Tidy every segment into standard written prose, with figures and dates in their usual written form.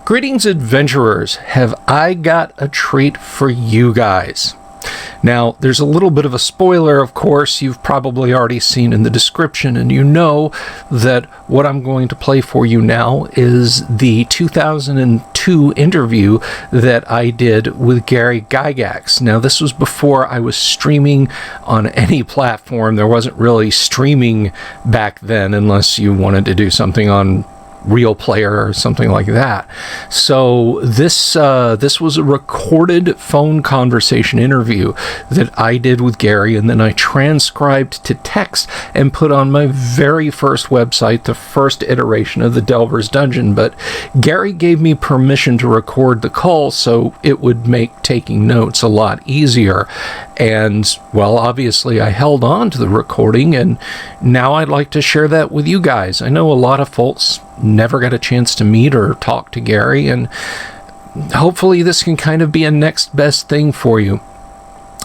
Greetings, adventurers. Have I got a treat for you guys? Now, there's a little bit of a spoiler, of course, you've probably already seen in the description, and you know that what I'm going to play for you now is the 2002 interview that I did with Gary Gygax. Now, this was before I was streaming on any platform. There wasn't really streaming back then, unless you wanted to do something on Real Player or something like that. So this was a recorded phone conversation interview that I did with Gary, and then I transcribed to text and put on my very first website, the first iteration of the Delver's Dungeon. But Gary gave me permission to record the call so it would make taking notes a lot easier. And, well, obviously I held on to the recording, and now I'd like to share that with you guys. I know a lot of folks never got a chance to meet or talk to Gary, and hopefully this can kind of be a next best thing for you.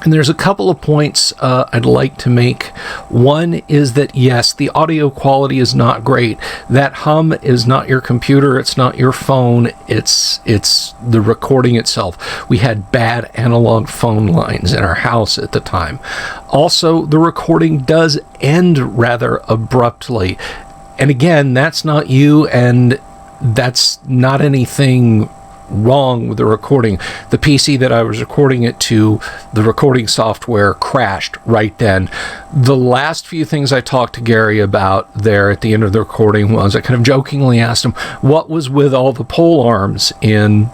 And there's a couple of points I'd like to make. One is that, yes, the audio quality is not great. That hum is not your computer, it's not your phone, it's the recording itself. We had bad analog phone lines in our house at the time. Also, the recording does end rather abruptly. And again, that's not you, and that's not anything wrong with the recording. The PC that I was recording it to, the recording software crashed right then. The last few things I talked to Gary about there at the end of the recording was I kind of jokingly asked him what was with all the pole arms in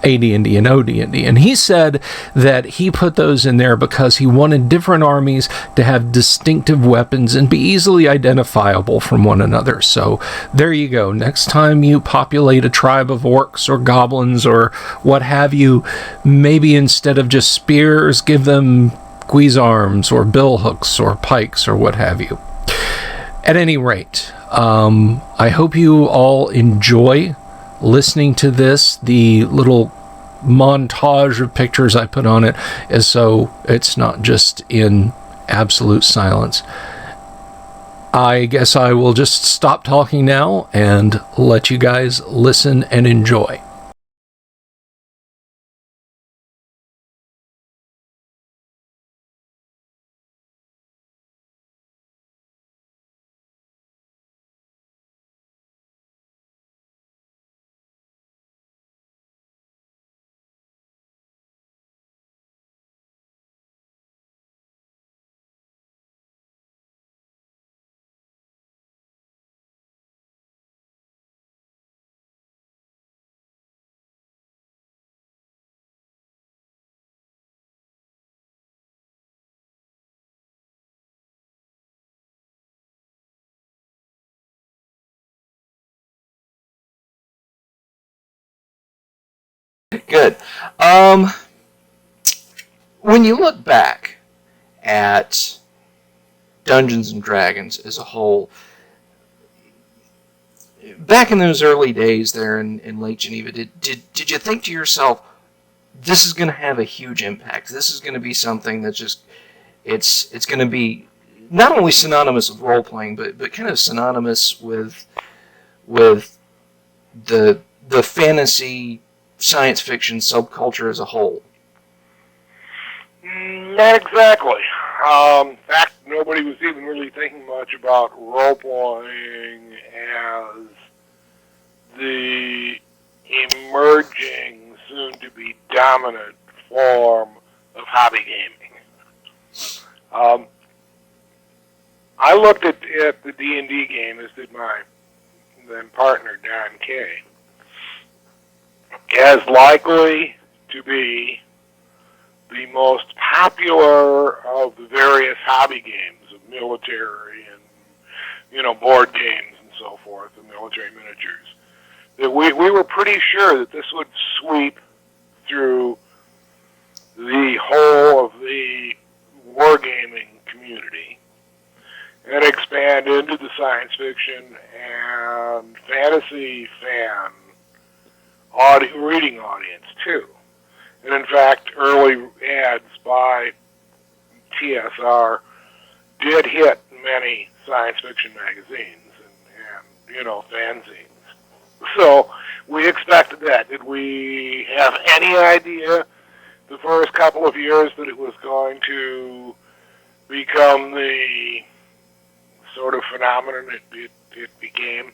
AD&D and OD&D, and he said that he put those in there because he wanted different armies to have distinctive weapons and be easily identifiable from one another. So there you go. Next time you populate a tribe of orcs or goblins or what have you, maybe instead of just spears, give them guisarmes or billhooks or pikes or what have you. At any rate, I hope you all enjoy listening to this. The little montage of pictures I put on it is so it's not just in absolute silence. I guess I will just stop talking now and let you guys listen and enjoy. Good. When you look back at Dungeons and Dragons as a whole, back in those early days there in Lake Geneva, did you think to yourself, this is going to have a huge impact? This is going to be something that just it's going to be not only synonymous with role playing, but kind of synonymous with the fantasy science fiction subculture as a whole? Not exactly. In fact, nobody was even really thinking much about role-playing as the emerging, soon-to-be dominant form of hobby gaming. I looked at the D&D game, as did my then partner, Don Kay, as likely to be the most popular of the various hobby games of military and, board games and so forth, and military miniatures. That we were pretty sure that this would sweep through the whole of the wargaming community and expand into the science fiction and fantasy fan reading audience too. And in fact, early ads by TSR did hit many science fiction magazines and fanzines. So we expect that? Did we have any idea the first couple of years that it was going to become the sort of phenomenon it became?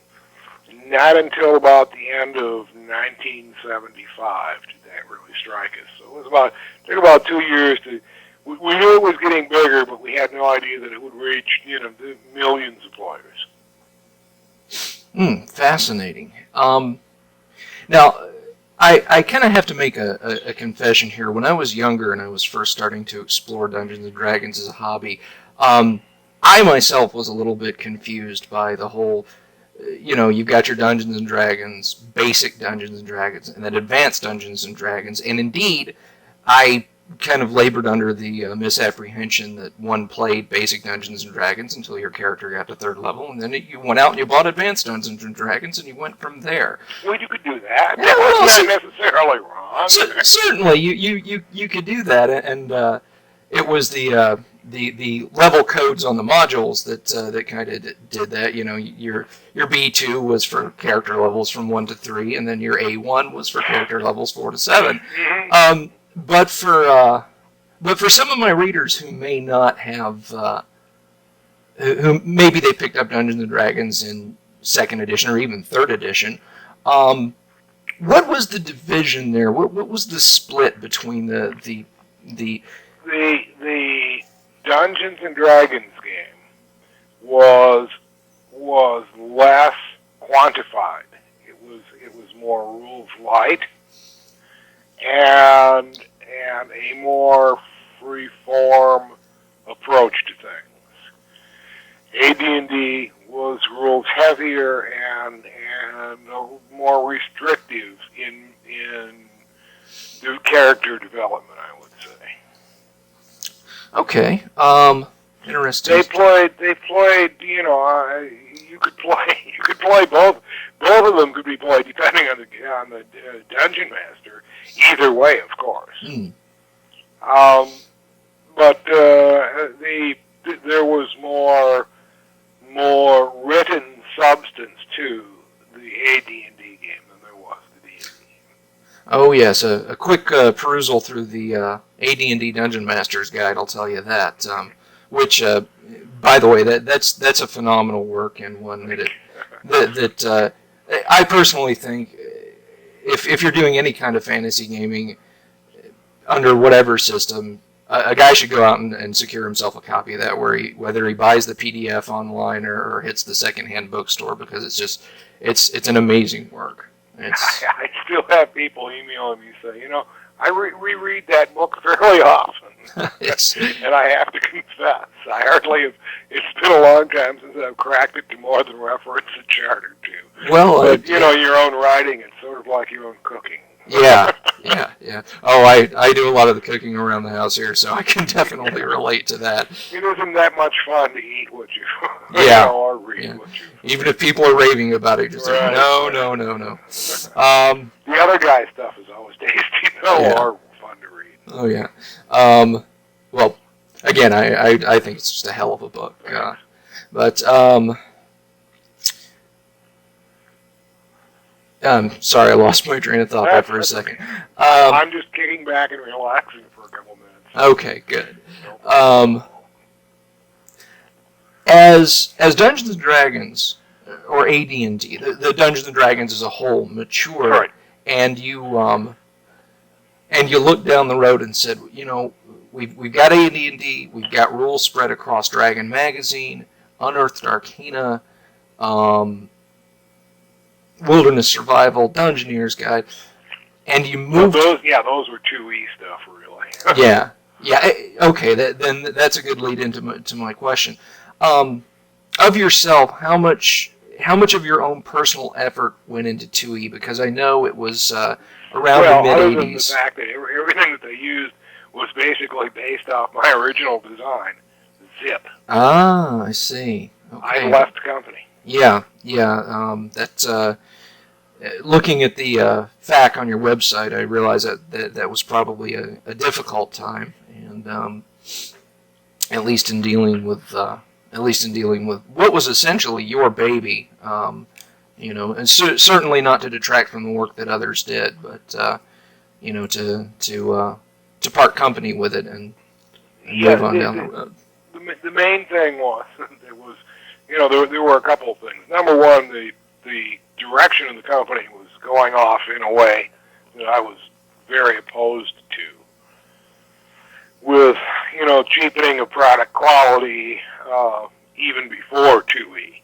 Not until about the end of 1975 did that really strike us. So it took about 2 years to. We knew it was getting bigger, but we had no idea that it would reach, the millions of players. Fascinating. Now, I kind of have to make a confession here. When I was younger and I was first starting to explore Dungeons and Dragons as a hobby, I myself was a little bit confused by the whole, you've got your Dungeons and Dragons, basic Dungeons and Dragons, and then advanced Dungeons and Dragons. And indeed, I kind of labored under the misapprehension that one played basic Dungeons and Dragons until your character got to 3rd level, and then you went out and you bought advanced Dungeons and Dragons, and you went from there. Well, you could do that. That wasn't necessarily wrong. Certainly, you could do that, and it was the level codes on the modules that kind of did that. Your B2 was for character levels from 1 to 3, and then your A1 was for character levels 4 to 7. Mm-hmm. But for some of my readers who may not have, who maybe they picked up Dungeons and Dragons in 2nd edition or even 3rd edition, what was the division there? What was the split between the Dungeons and Dragons game was less quantified. It was more rules light. And a more free-form approach to things. AD&D was rules heavier and more restrictive in the character development, I would say. Okay. Interesting. They played. You could play both. Both of them could be played depending on the dungeon master. Either way, of course. But there was more written substance to the AD&D game than there was the D&D game. Oh yes, a quick perusal through the AD&D Dungeon Master's Guide. I'll tell you that. Which, by the way, that's a phenomenal work, and one that I personally think, if you're doing any kind of fantasy gaming under whatever system, a guy should go out and secure himself a copy of that, whether he buys the PDF online or hits the secondhand bookstore, because it's an amazing work. I still have people emailing me saying, I reread that book fairly often. And I have to confess, I hardly have. It's been a long time since I've cracked it to more than reference a chart or two. Well, but your own writing, it's sort of like your own cooking. Yeah. Oh, I do a lot of the cooking around the house here, so I can definitely relate to that. It isn't that much fun to eat what you or read what you. Even if people are raving about it, just like, no. The other guy's stuff is always tasty, or fun to read. Oh yeah. Well, again, I think it's just a hell of a book. But sorry, I lost my train of thought there for a second. I'm just kicking back and relaxing for a couple minutes. Okay, good. As Dungeons and Dragons, or AD&D, the Dungeons and Dragons as a whole matured, right. and you looked down the road and said, we've got AD&D, we've got rules spread across Dragon Magazine, Unearthed Arcana, Wilderness Survival, Dungeoneer's Guide, and you moved. Those were 2E stuff, really. Yeah. Okay. Then that's a good lead into my question. Of yourself, how much of your own personal effort went into 2E? Because I know it was around the mid-'80s. Other than the fact that everything that they used was basically based off my original design, Zip. Ah, I see. Okay. I left the company. Yeah. That's looking at the FAQ on your website, I realized that was probably a difficult time, and at least in dealing with what was essentially your baby, you know, and certainly not to detract from the work that others did, but you know, to part company with it and move on down the road. The main thing was it was, you know, there were a couple of things. Number one, the direction of the company was going off in a way that I was very opposed to, with, you know, cheapening of product quality even before 2E.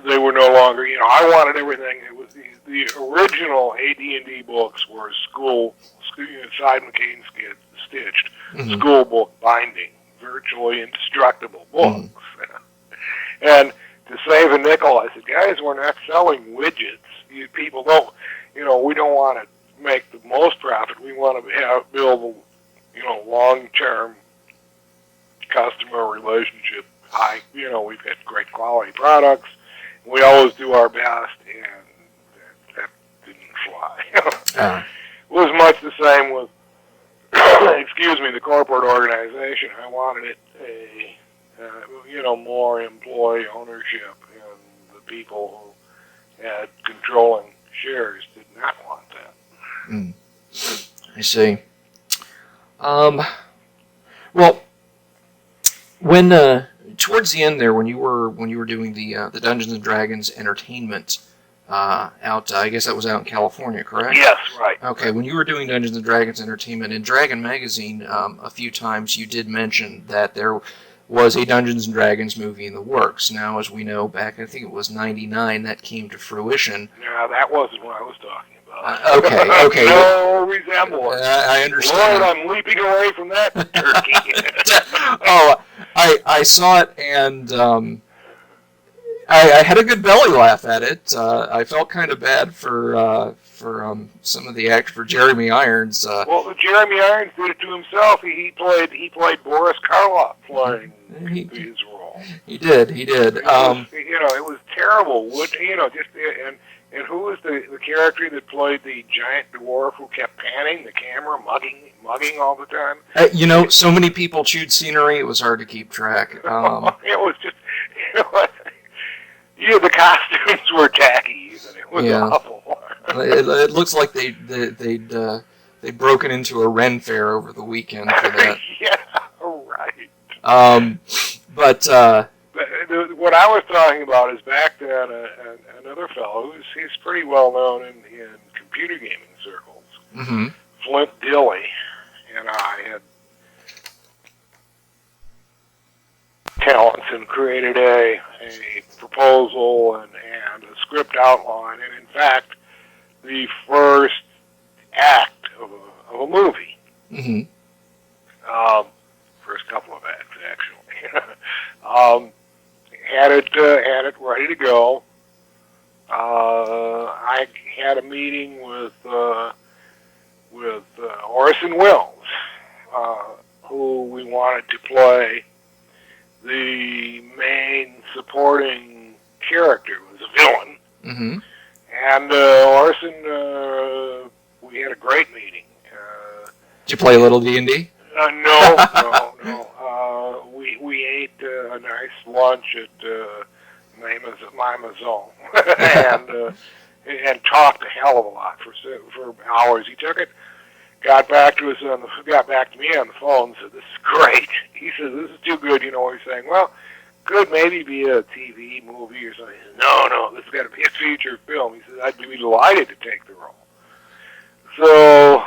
They were no longer, you know, I wanted everything. It was the original AD&D books were side McCain stitched school book binding, virtually indestructible books. And to save a nickel, I said, guys, we're not selling widgets. You people don't, you know, we don't want to make the most profit. We want to build, you know, long-term customer relationship. You know, we've got great quality products. We always do our best, and that didn't fly. It was much the same with, excuse me, the corporate organization. I wanted it you know, more employee ownership, and the people who had controlling shares did not want that. I see. Well, when towards the end there, when you were doing the Dungeons and Dragons entertainment out, I guess that was out in California, correct? Yes, right. Okay, when you were doing Dungeons and Dragons entertainment in Dragon Magazine, a few times you did mention that there was a Dungeons and Dragons movie in the works. Now, as we know, back I think it was '99, that came to fruition. No, that wasn't what I was talking about. Okay. No resemblance. I understand. Lord, I'm leaping away from that turkey. I saw it, and I had a good belly laugh at it. I felt kind of bad for some of the actors, for Jeremy Irons. Well, Jeremy Irons did it to himself. He played Boris Karloff playing his role. He did. You know, it was terrible. You know, and who was the character that played the giant dwarf who kept panning the camera, mugging all the time? You know, so many people chewed scenery, it was hard to keep track. It was just, you know, the costumes were tacky, and it was awful. It looks like they'd broken into a Ren fair over the weekend for that. Yeah, right. But what I was talking about is back then another fellow he's pretty well known in computer gaming circles. Flint Dilley and I had talents and created a proposal and a script outline, and in fact the first act of a movie. First couple of acts, actually. Had it ready to go. I had a meeting with Orson Welles, who we wanted to play the main supporting character, was a villain. And Orson, we had a great meeting. Did you play a little D&D? No. We ate a nice lunch at my maison and talked a hell of a lot for hours. He took it, got back to me on the phone, and said, "This is great." He said, "This is too good." You know what he's saying? Well, could maybe be a TV movie or something. He said, No, this has got to be a feature film. He said, "I'd be delighted to take the role." So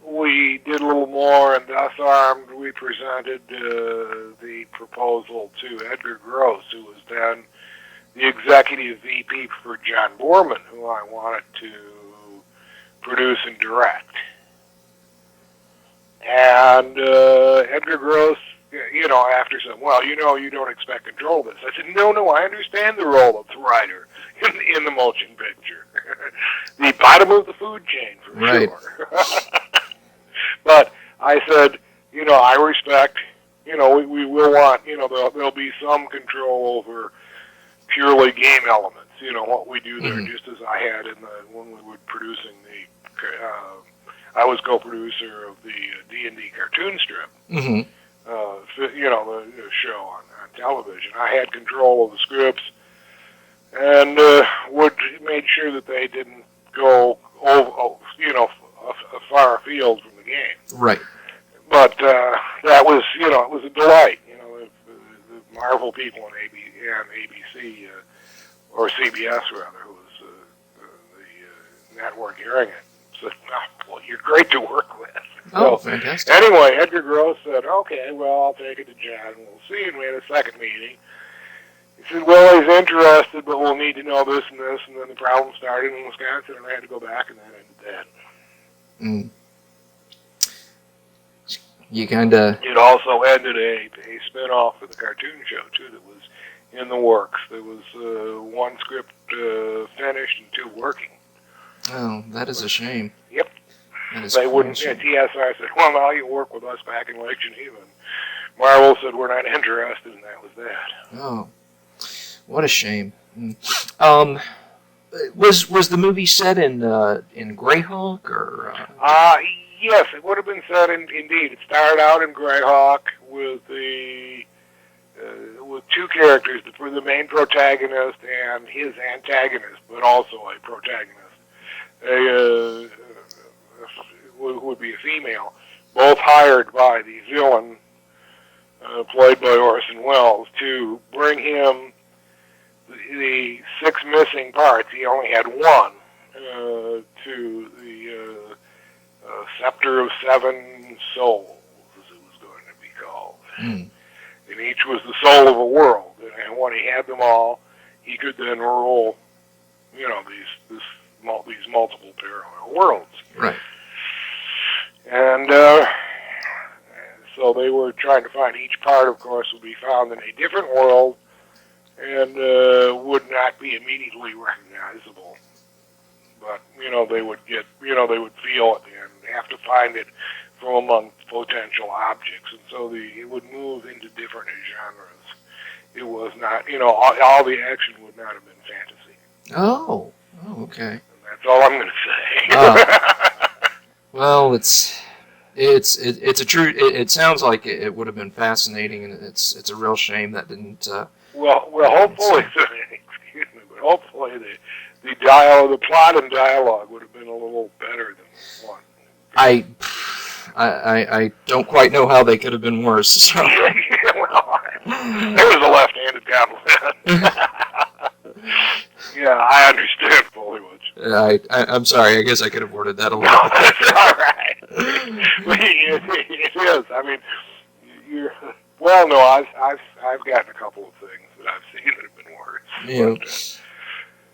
we did a little more, and thus armed, we presented the proposal to Edgar Gross, who was then the executive VP for John Boorman, who I wanted to produce and direct. And Edgar Gross, you know, after some, you don't expect control of this. I said, no, I understand the role of the writer in the motion picture. The bottom of the food chain, for sure. But I said, I respect, we will want, there'll be some control over purely game elements, what we do there, just as I had when we were producing I was co-producer of the D&D cartoon strip, the show on television. I had control of the scripts that they didn't go far afield from the game. Right. But that was, it was a delight. The Marvel people and ABC, or CBS rather, who was the network airing it, said, well, you're great to work with. Oh, So, fantastic. anyway, Edgar Gross said, okay, well, I'll take it to John, and we'll see. And we had a second meeting. He said, well, he's interested, but we'll need to know this and this. And then the problem started in Wisconsin, and I had to go back, and that ended that. Mm. You kind of... It also ended a spin-off of the cartoon show, too, that was in the works. There was one script finished and two working. Oh, that is a shame. Yep. They wouldn't. TSR said, well, now you work with us back in Lake Geneva. And Marvel said, we're not interested, and that was that. Oh, what a shame. Was the movie set in Greyhawk or? Yes, it would have been set indeed. It started out in Greyhawk with with two characters, the main protagonist and his antagonist, but also a protagonist, who would be a female, both hired by the villain, played by Orson Welles, to bring him the 6 missing parts. He only had one, to the Scepter of 7 Souls, as it was going to be called. Mm. And each was the soul of a world. And when he had them all, he could then rule, these multiple parallel worlds. Right. And so they were trying to find each part, of course, would be found in a different world and would not be immediately recognizable. But, they would get, they would feel it and have to find it from among potential objects. And so it would move into different genres. It was not, all the action would not have been fantasy. Oh, okay. And that's all I'm going to say. Well, it's a true. It sounds like it would have been fascinating, and it's a real shame that didn't. Well, hopefully, excuse me, but hopefully the plot and dialogue would have been a little better than one. I don't quite know how they could have been worse. So. Well, there was a left-handed compliment. Yeah, I understand fully what you. I'm sorry. I guess I could have worded that a little. No, that's all right. It is. I mean, well, no, I've gotten a couple of things that I've seen that have been worse.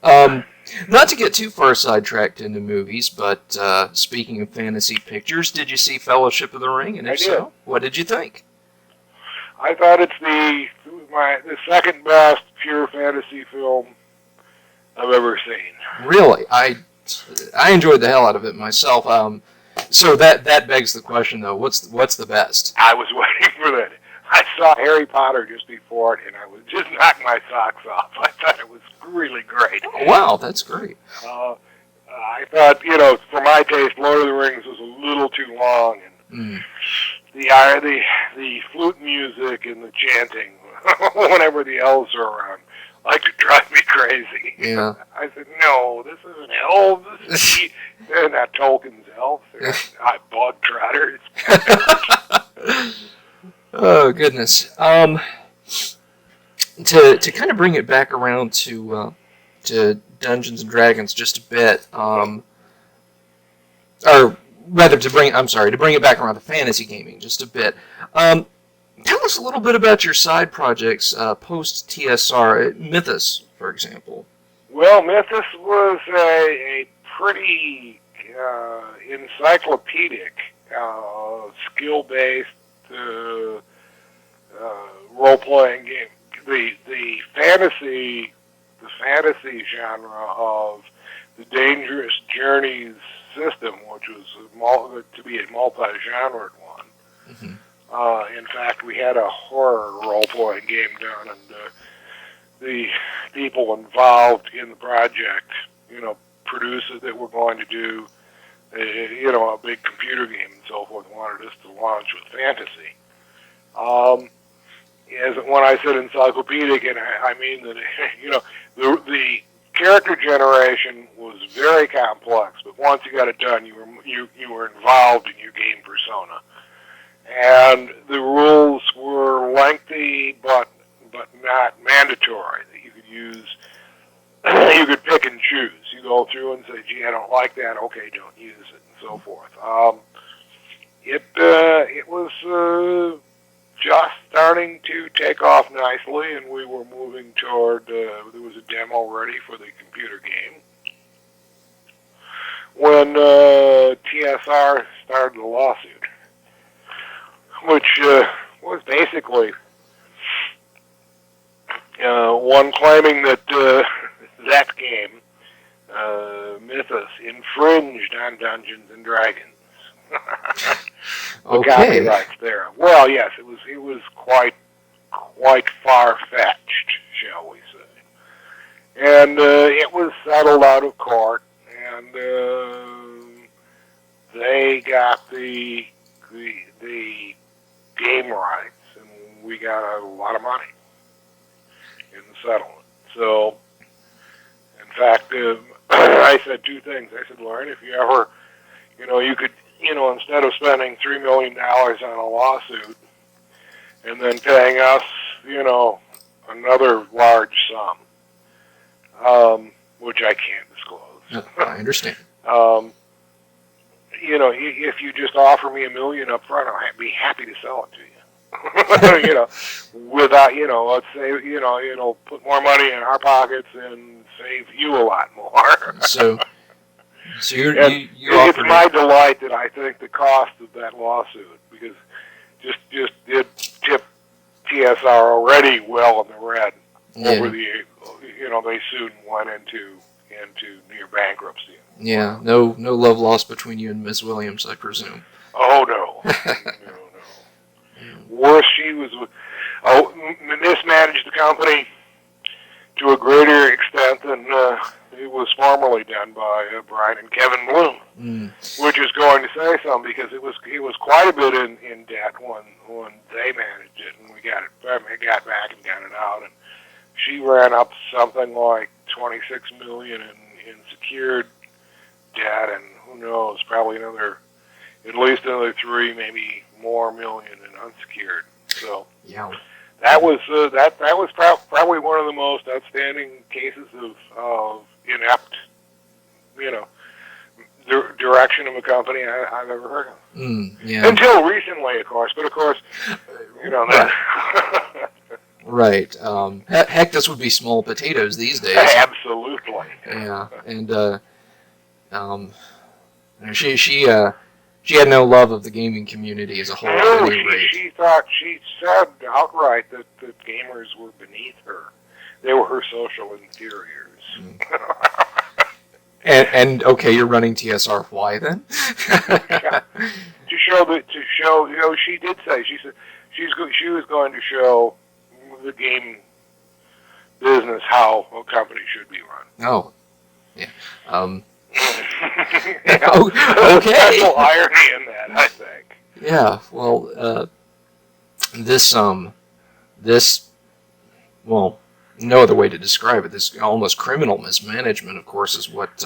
Yeah. Not to get too far sidetracked into movies, but speaking of fantasy pictures, did you see Fellowship of the Ring? And if so, what did you think? I thought it's the second best pure fantasy film I've ever seen. Really? I enjoyed the hell out of it myself. So that begs the question, though. What's the best? I was waiting for that. I saw Harry Potter just before it, and I was just knocked my socks off. I thought it was really great. Oh, wow, that's great. I thought, for my taste, Lord of the Rings was a little too long, and the flute music and the chanting whenever the elves are around like to drive me crazy. Yeah. I said, no, this isn't elves. They're not Tolkien's elves. They're not bog trotters. Oh, goodness. To kind of bring it back around to Dungeons and Dragons just a bit, or rather to bring it back around to fantasy gaming just a bit. Tell us a little bit about your side projects, Post-TSR, Mythos, for example. Well, Mythos was a pretty encyclopedic, skill-based role-playing game. The fantasy genre of the Dangerous Journeys system, which was to be a multi-genre one. Mm-hmm. In fact, we had a horror role-playing game done, and the people involved in the project, producers that were going to do, a big computer game and so forth, wanted us to launch with fantasy. When I said encyclopedic, and I mean that, the character generation was very complex, but once you got it done, you were involved in your game persona, and the rules were lengthy, but not mandatory. That you could use, you could pick and choose. You go through and say, "Gee, I don't like that. Okay, don't use it," and so forth. It was just starting to take off nicely, and we were moving toward, there was a demo ready for the computer game, when TSR started the lawsuit, which was basically one claiming that that game, Mythos, infringed on Dungeons and Dragons. The copyrights there. Well, yes, it was quite far-fetched, shall we say. And it was settled out of court, and they got the game rights, and we got a lot of money in the settlement. So, in fact, I said two things. I said, Lauren, if you ever, you could, instead of spending $3 million on a lawsuit and then paying us, another large sum, which I can't disclose. I understand. If you just offer me $1 million up front, I'd be happy to sell it to you. Without, let's say, it'll put more money in our pockets and save you a lot more. So you it's my delight that I think the cost of that lawsuit, because just did tip TSR already well in the red over the, they soon went into near bankruptcy. Yeah, no love lost between you and Ms. Williams, I presume. Oh no, no. Worse, she was mismanaged the company to a greater extent than it was formerly done by Brian and Kevin Bloom, which is going to say something, because it was quite a bit in debt when they managed it, and we got back and got it out, and she ran up something like $26 million in secured debt, and who knows, probably at least another 3, maybe more million in unsecured. So yeah. That was probably one of the most outstanding cases of inept, direction of a company I've ever heard of. Yeah. Until recently, of course. But of course, that. Right. Heck, this would be small potatoes these days. Absolutely. Yeah, and she had no love of the gaming community as a whole. No, at any rate. she said outright that gamers were beneath her. They were her social inferiors. And okay, you're running TSR. Why then? Yeah. To show, she did say, she said she was going to show the game business how a company should be run. Oh, yeah. Okay. Special irony in that, I think. Yeah. Well, well, no other way to describe it. This almost criminal mismanagement, of course, is what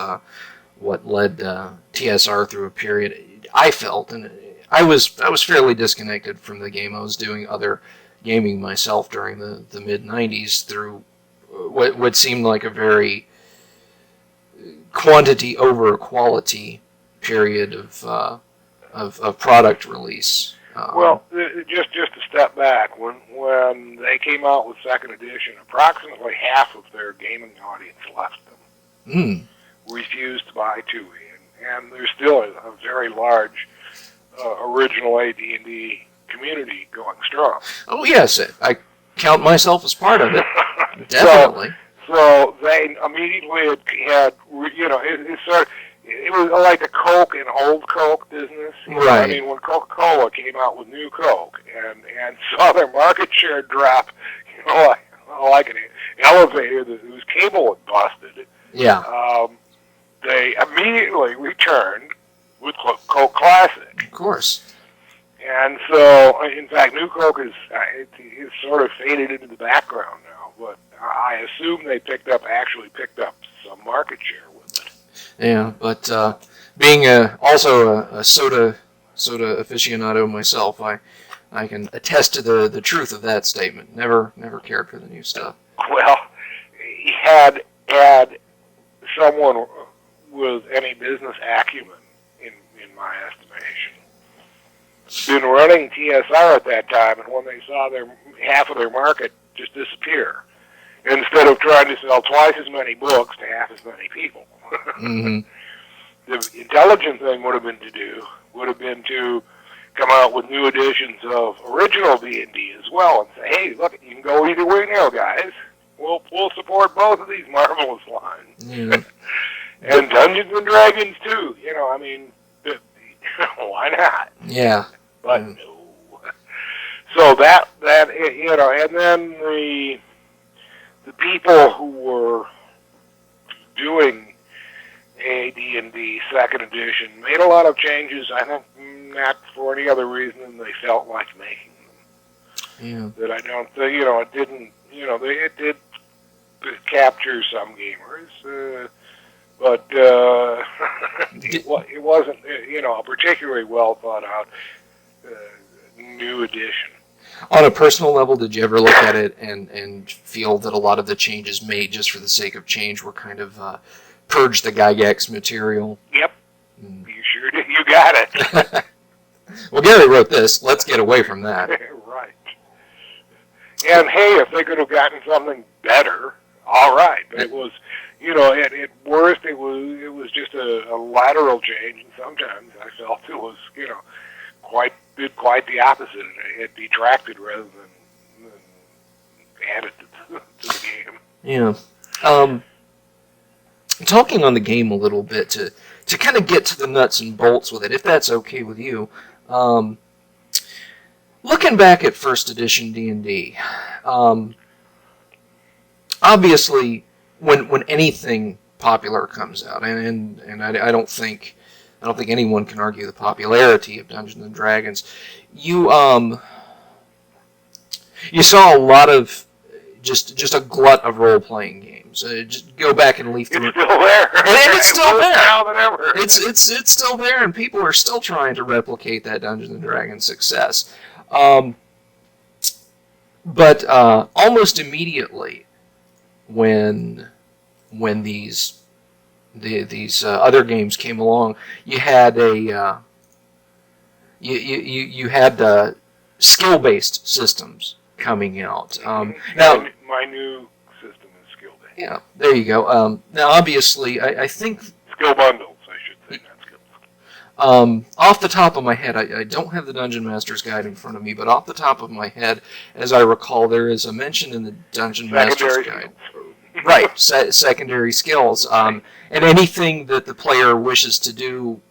led TSR through a period. I felt, and I was fairly disconnected from the game. I was doing other gaming myself during the mid '90s through what seemed like a very quantity over quality period of product release. Well, just to step back, when they came out with second edition, approximately half of their gaming audience left them. Refused to buy 2E, and there's still a very large original AD&D community going strong. Oh yes, I count myself as part of it. Definitely. So they immediately had, it was like the Coke and old Coke business. Right. I mean, when Coca-Cola came out with new Coke and saw their market share drop, like an elevator whose cable had busted. Yeah. They immediately returned with Coke Classic. Of course. And so, in fact, New Coke is sort of faded into the background now. But I assume they actually picked up some market share with it. Yeah, but being also a soda aficionado myself, I can attest to the truth of that statement. Never cared for the new stuff. Well, had someone with any business acumen, in my estimation, been running TSR at that time, and when they saw half of their market just disappear, instead of trying to sell twice as many books to half as many people, Mm-hmm. the intelligent thing would have been to come out with new editions of original D&D as well, and say, hey, look, you can go either way now, guys. We'll support both of these marvelous lines. Yeah. And Dungeons and Dragons too. I mean, why not? Yeah. But no. So that and then the people who were doing AD&D second edition made a lot of changes. I think not for any other reason than they felt like making them. Yeah. That I don't think it didn't. It did capture some gamers, but it wasn't a particularly well thought out new edition. On a personal level, did you ever look at it and feel that a lot of the changes made just for the sake of change were kind of purge the Gygax material? Yep. You sure did. You got it. Well, Gary wrote this. Let's get away from that. Right. And hey, if they could have gotten something better, all right. But it was, at worst, it was just a lateral change, and sometimes I felt it was, did quite the opposite. It detracted rather than added to the game. Yeah. Talking on the game a little bit to kind of get to the nuts and bolts with it, if that's okay with you. Looking back at first edition D&D, obviously when anything popular comes out, and I don't think anyone can argue the popularity of Dungeons and Dragons, you saw a lot of just a glut of role-playing games. Just go back and leaf through. It's still there. And it's still there. Now than ever. It's still there, and people are still trying to replicate that Dungeons and Dragons success. But almost immediately, when these other games came along, you had you had skill-based systems coming out. Now, my new system is skill-based. Yeah, there you go. Now, obviously, I think skill bundles, I should say, not skills. Off the top of my head, I don't have the Dungeon Master's Guide in front of me, but off the top of my head, as I recall, there is a mention in the Dungeon Master's Guide. Right, secondary skills. And anything that the player wishes to do,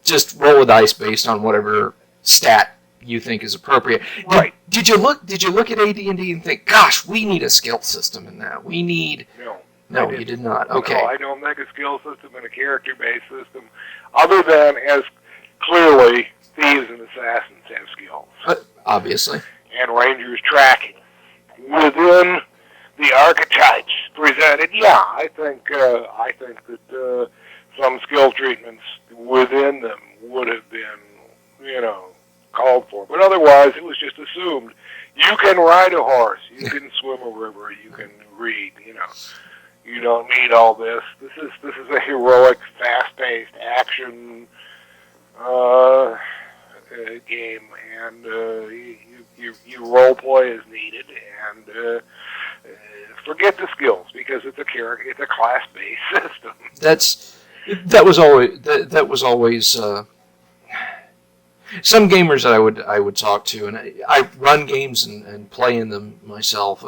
just roll a dice based on whatever stat you think is appropriate. Right. Did you look at AD&D and think, gosh, we need a skill system in that. We need... No, you did not. Okay. No, I don't make a skill system and a character-based system, other than as clearly thieves and assassins have skills. Obviously. And rangers tracking. Within the archetypes presented, yeah, I think that some skill treatments within them would have been, called for. But otherwise, it was just assumed you can ride a horse, you can swim a river, you can read. You don't need all this. This is a heroic, fast-paced action game, and you role play as needed, and forget the skills because it's a class-based system. That was always some gamers that I would talk to, and I run games and play in them myself.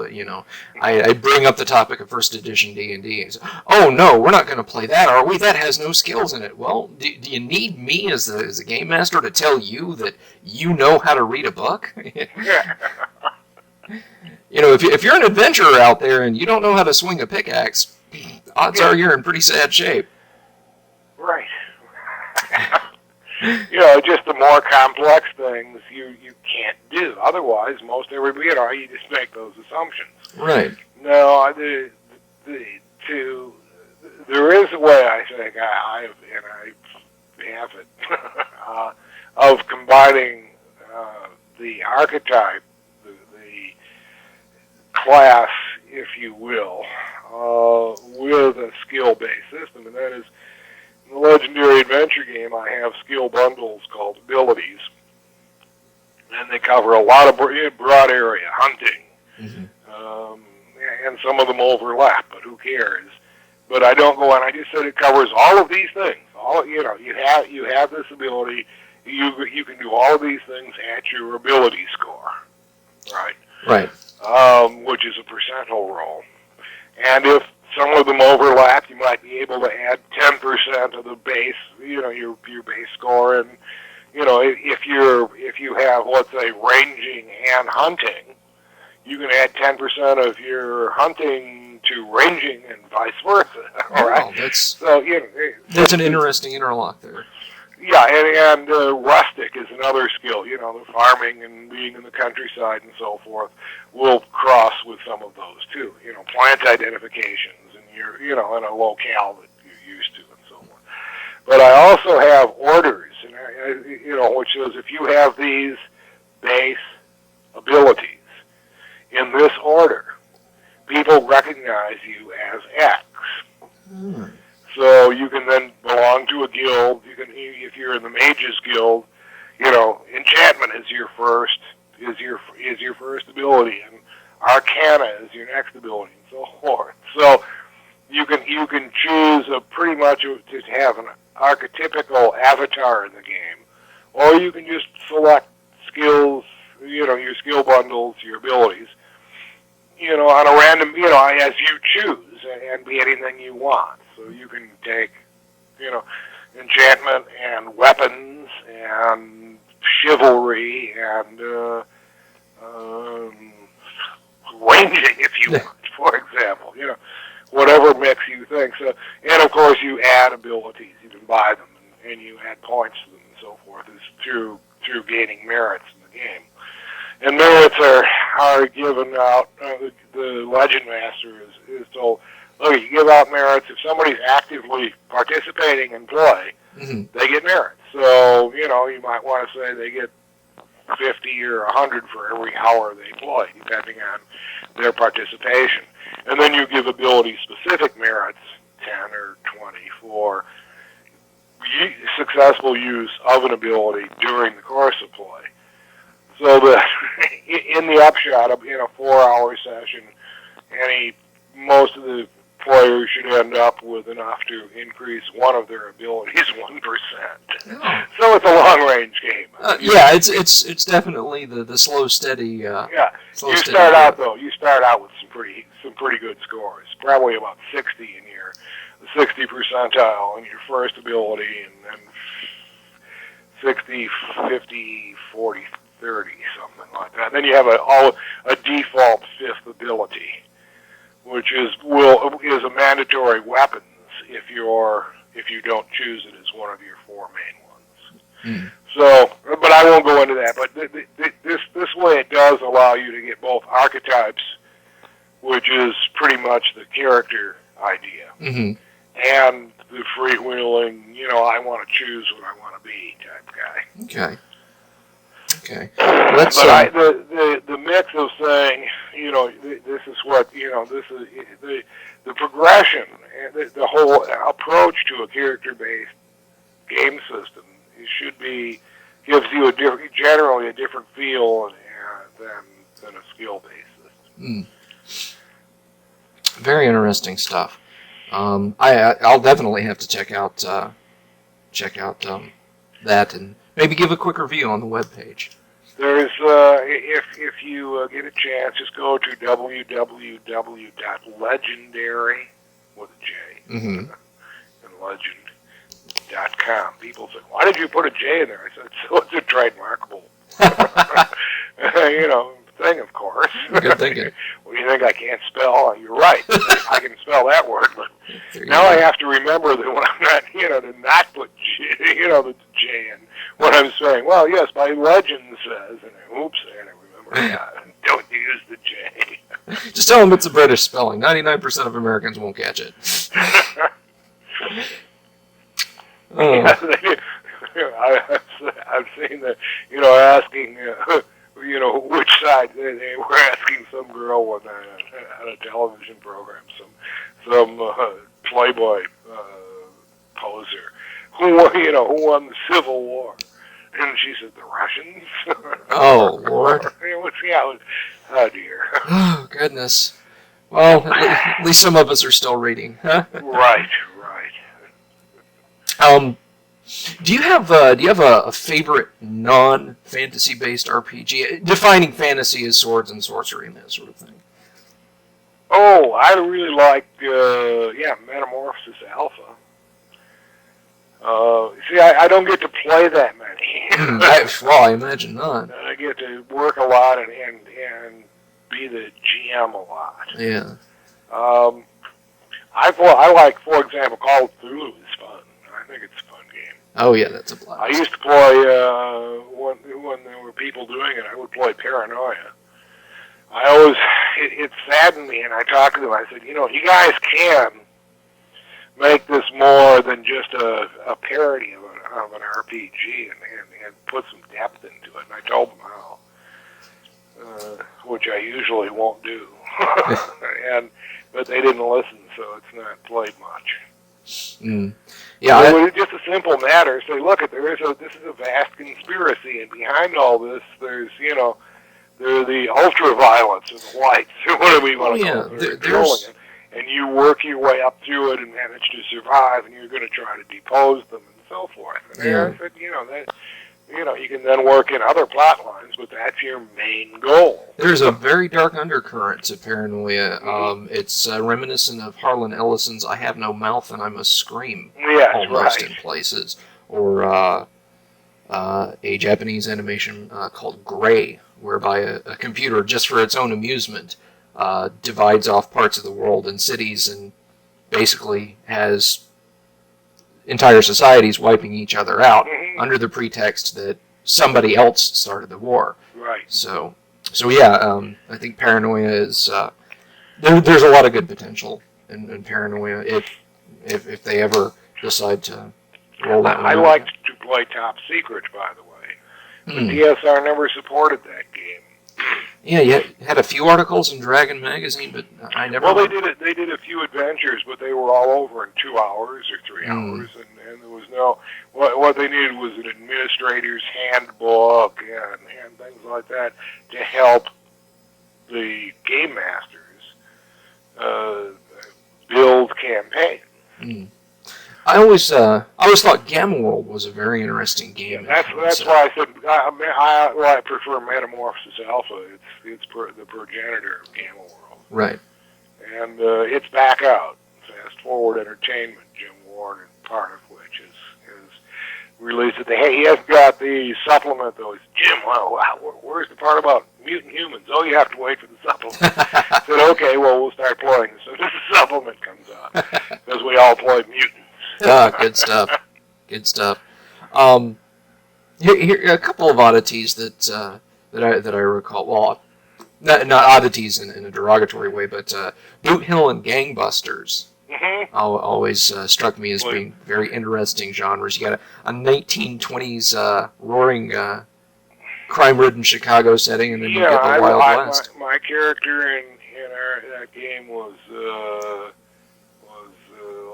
I bring up the topic of first edition D&D. And say, oh no, we're not going to play that, are we? That has no skills in it. Well, do you need me as a game master to tell you that you know how to read a book? If you're an adventurer out there and you don't know how to swing a pickaxe, odds are you're in pretty sad shape. Right. Just the more complex things you can't do. Otherwise, most everybody, you just make those assumptions. Right. No, there is a way, I think, I have it, of combining the archetype, the class, if you will, with a skill-based system, and that is, in the Legendary Adventure game, I have skill bundles called abilities, and they cover a lot of broad area, hunting, and some of them overlap, but who cares? But I don't go on. I just said it covers all of these things. All you have this ability. You can do all of these things at your ability score, right? Right. Which is a percentile roll. And if some of them overlap, you might be able to add 10% of the base, your base score. And if you have, let's say, ranging and hunting, you can add 10% of your hunting to ranging and vice versa. All right. Wow, that's so an interesting interlock there. Yeah, and rustic is another skill. The farming and being in the countryside and so forth will cross with some of those too. Plant identifications and in a locale that you're used to and so forth. But I also have orders, and which says if you have these base abilities in this order, people recognize you as X. So you can then belong to a guild. You can, if you're in the Mages Guild, enchantment is your first ability, and Arcana is your next ability, and so forth. So you can choose pretty much to have an archetypical avatar in the game, or you can just select skills, your skill bundles, your abilities, on a random, as you choose, and be anything you want. So you can take, enchantment and weapons and chivalry and ranging, if you want, for example. Whatever mix you think. So, and of course, you add abilities. You can buy them, and you add points to them, and so forth. Is through gaining merits in the game. And merits are given out. The Legend Master is told, look, you give out merits. If somebody's actively participating in play, they get merits. So, you might want to say they get 50 or 100 for every hour they play, depending on their participation. And then you give ability-specific merits, 10 or 20, for successful use of an ability during the course of play. So in the upshot of in a 4-hour session, most of the players should end up with enough to increase one of their abilities 1%. Oh. So it's a long-range game. Yeah, it's definitely the slow, steady. You start out with some pretty good scores. Probably about 60 in your 60 percentile in your first ability, and then 60, 50, 40, 30, something like that. Then you have a default fifth ability, which is a mandatory weapons if you don't choose it as one of your 4 main ones. So, but I won't go into that. But this way it does allow you to get both archetypes, which is pretty much the character idea, and the freewheeling, I want to choose what I want to be type guy. Okay. But the mix of saying, this is what, this is the progression and the whole approach to a character-based game system gives you generally a different feel than a skill-based system. Very interesting stuff. I'll definitely have to check out that and maybe give a quick review on the webpage. There's if you get a chance, just go to www.legendary with a J and legend.com. People say, why did you put a J in there? I said, so it's a trademarkable thing, of course. Good thinking. What do you think I can't spell? You're right. I can spell that word, but now I have to remember that when I'm not, to not put the J in what I'm saying. Well, yes, my legend says, and I remember that. Don't use the J. Just tell them it's a British spelling. 99% of Americans won't catch it. Oh. I've seen that, asking, which side they were asking some girl on a television program, some Playboy poser, who won the Civil War, and she said the Russians. Oh, Lord. Oh dear. Oh, goodness. Well, at least some of us are still reading, huh? Right. Do you have a favorite non-fantasy based RPG? Defining fantasy as swords and sorcery and that sort of thing. Oh, I really like Metamorphosis Alpha. See, I don't get to play that many. I imagine not. I get to work a lot and be the GM a lot. Yeah. I like, for example, Call of Cthulhu is fun. I think it's a fun game. Oh yeah, that's a blast. I used to play when there were people doing it. I would play Paranoia. It saddened me, and I talked to them. I said, you guys can make this more than just a parody of an RPG and put some depth into it. And I told them how, which I usually won't do. But they didn't listen, so it's not played much. Mm. Yeah, it's just a simple matter. Say, look, this is a vast conspiracy, and behind all this, there's there are the ultra-violence and the whites, or whatever you want to call it. They're controlling it. And you work your way up through it and manage to survive, and you're going to try to depose them and so forth. And I said, you can then work in other plot lines, but that's your main goal. There's a very dark undercurrent to Paranoia. It's reminiscent of Harlan Ellison's "I Have No Mouth and I Must Scream" almost in places, or a Japanese animation called Gray, whereby a computer, just for its own amusement, divides off parts of the world and cities and basically has entire societies wiping each other out under the pretext that somebody else started the war. Right. So I think Paranoia is there's a lot of good potential in Paranoia if they ever decide to roll that one out. I liked to play Top Secret, by the way. But TSR never supported that game. Yeah, you had a few articles in Dragon Magazine, but I never... Well, they did a few adventures, but they were all over in 2 hours or 3 hours, and there was no... What they needed was an administrator's handbook and things like that to help the game masters build campaigns. I always thought Gamma World was a very interesting game. Yeah, that's why I said I prefer Metamorphosis Alpha. It's the progenitor of Gamma World. Right. And it's back out. Fast Forward Entertainment, Jim Ward, part of which is released it. He hasn't got the supplement though. It's Jim. Where's the part about mutant humans? Oh, you have to wait for the supplement. I said, okay, well, we'll start playing as soon as the supplement comes out, because we all play mutants. Good stuff. Good stuff. Here a couple of oddities that I recall. Well, not oddities in a derogatory way, but Boot Hill and Gangbusters always struck me as being very interesting genres. You got a 1920s roaring crime-ridden Chicago setting, and then you get the Wild West. My character in that game was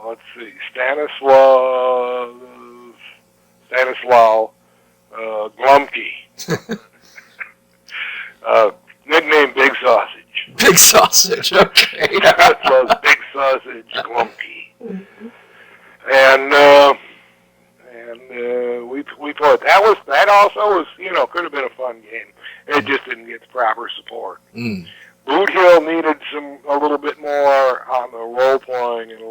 let's see, Stanislaw Glumke, nickname Big Sausage. Big Sausage, okay. Stanislaw Big Sausage Glumke, and we played. That also was could have been a fun game. It just didn't get the proper support. Boot Hill needed a little bit more on the role playing, and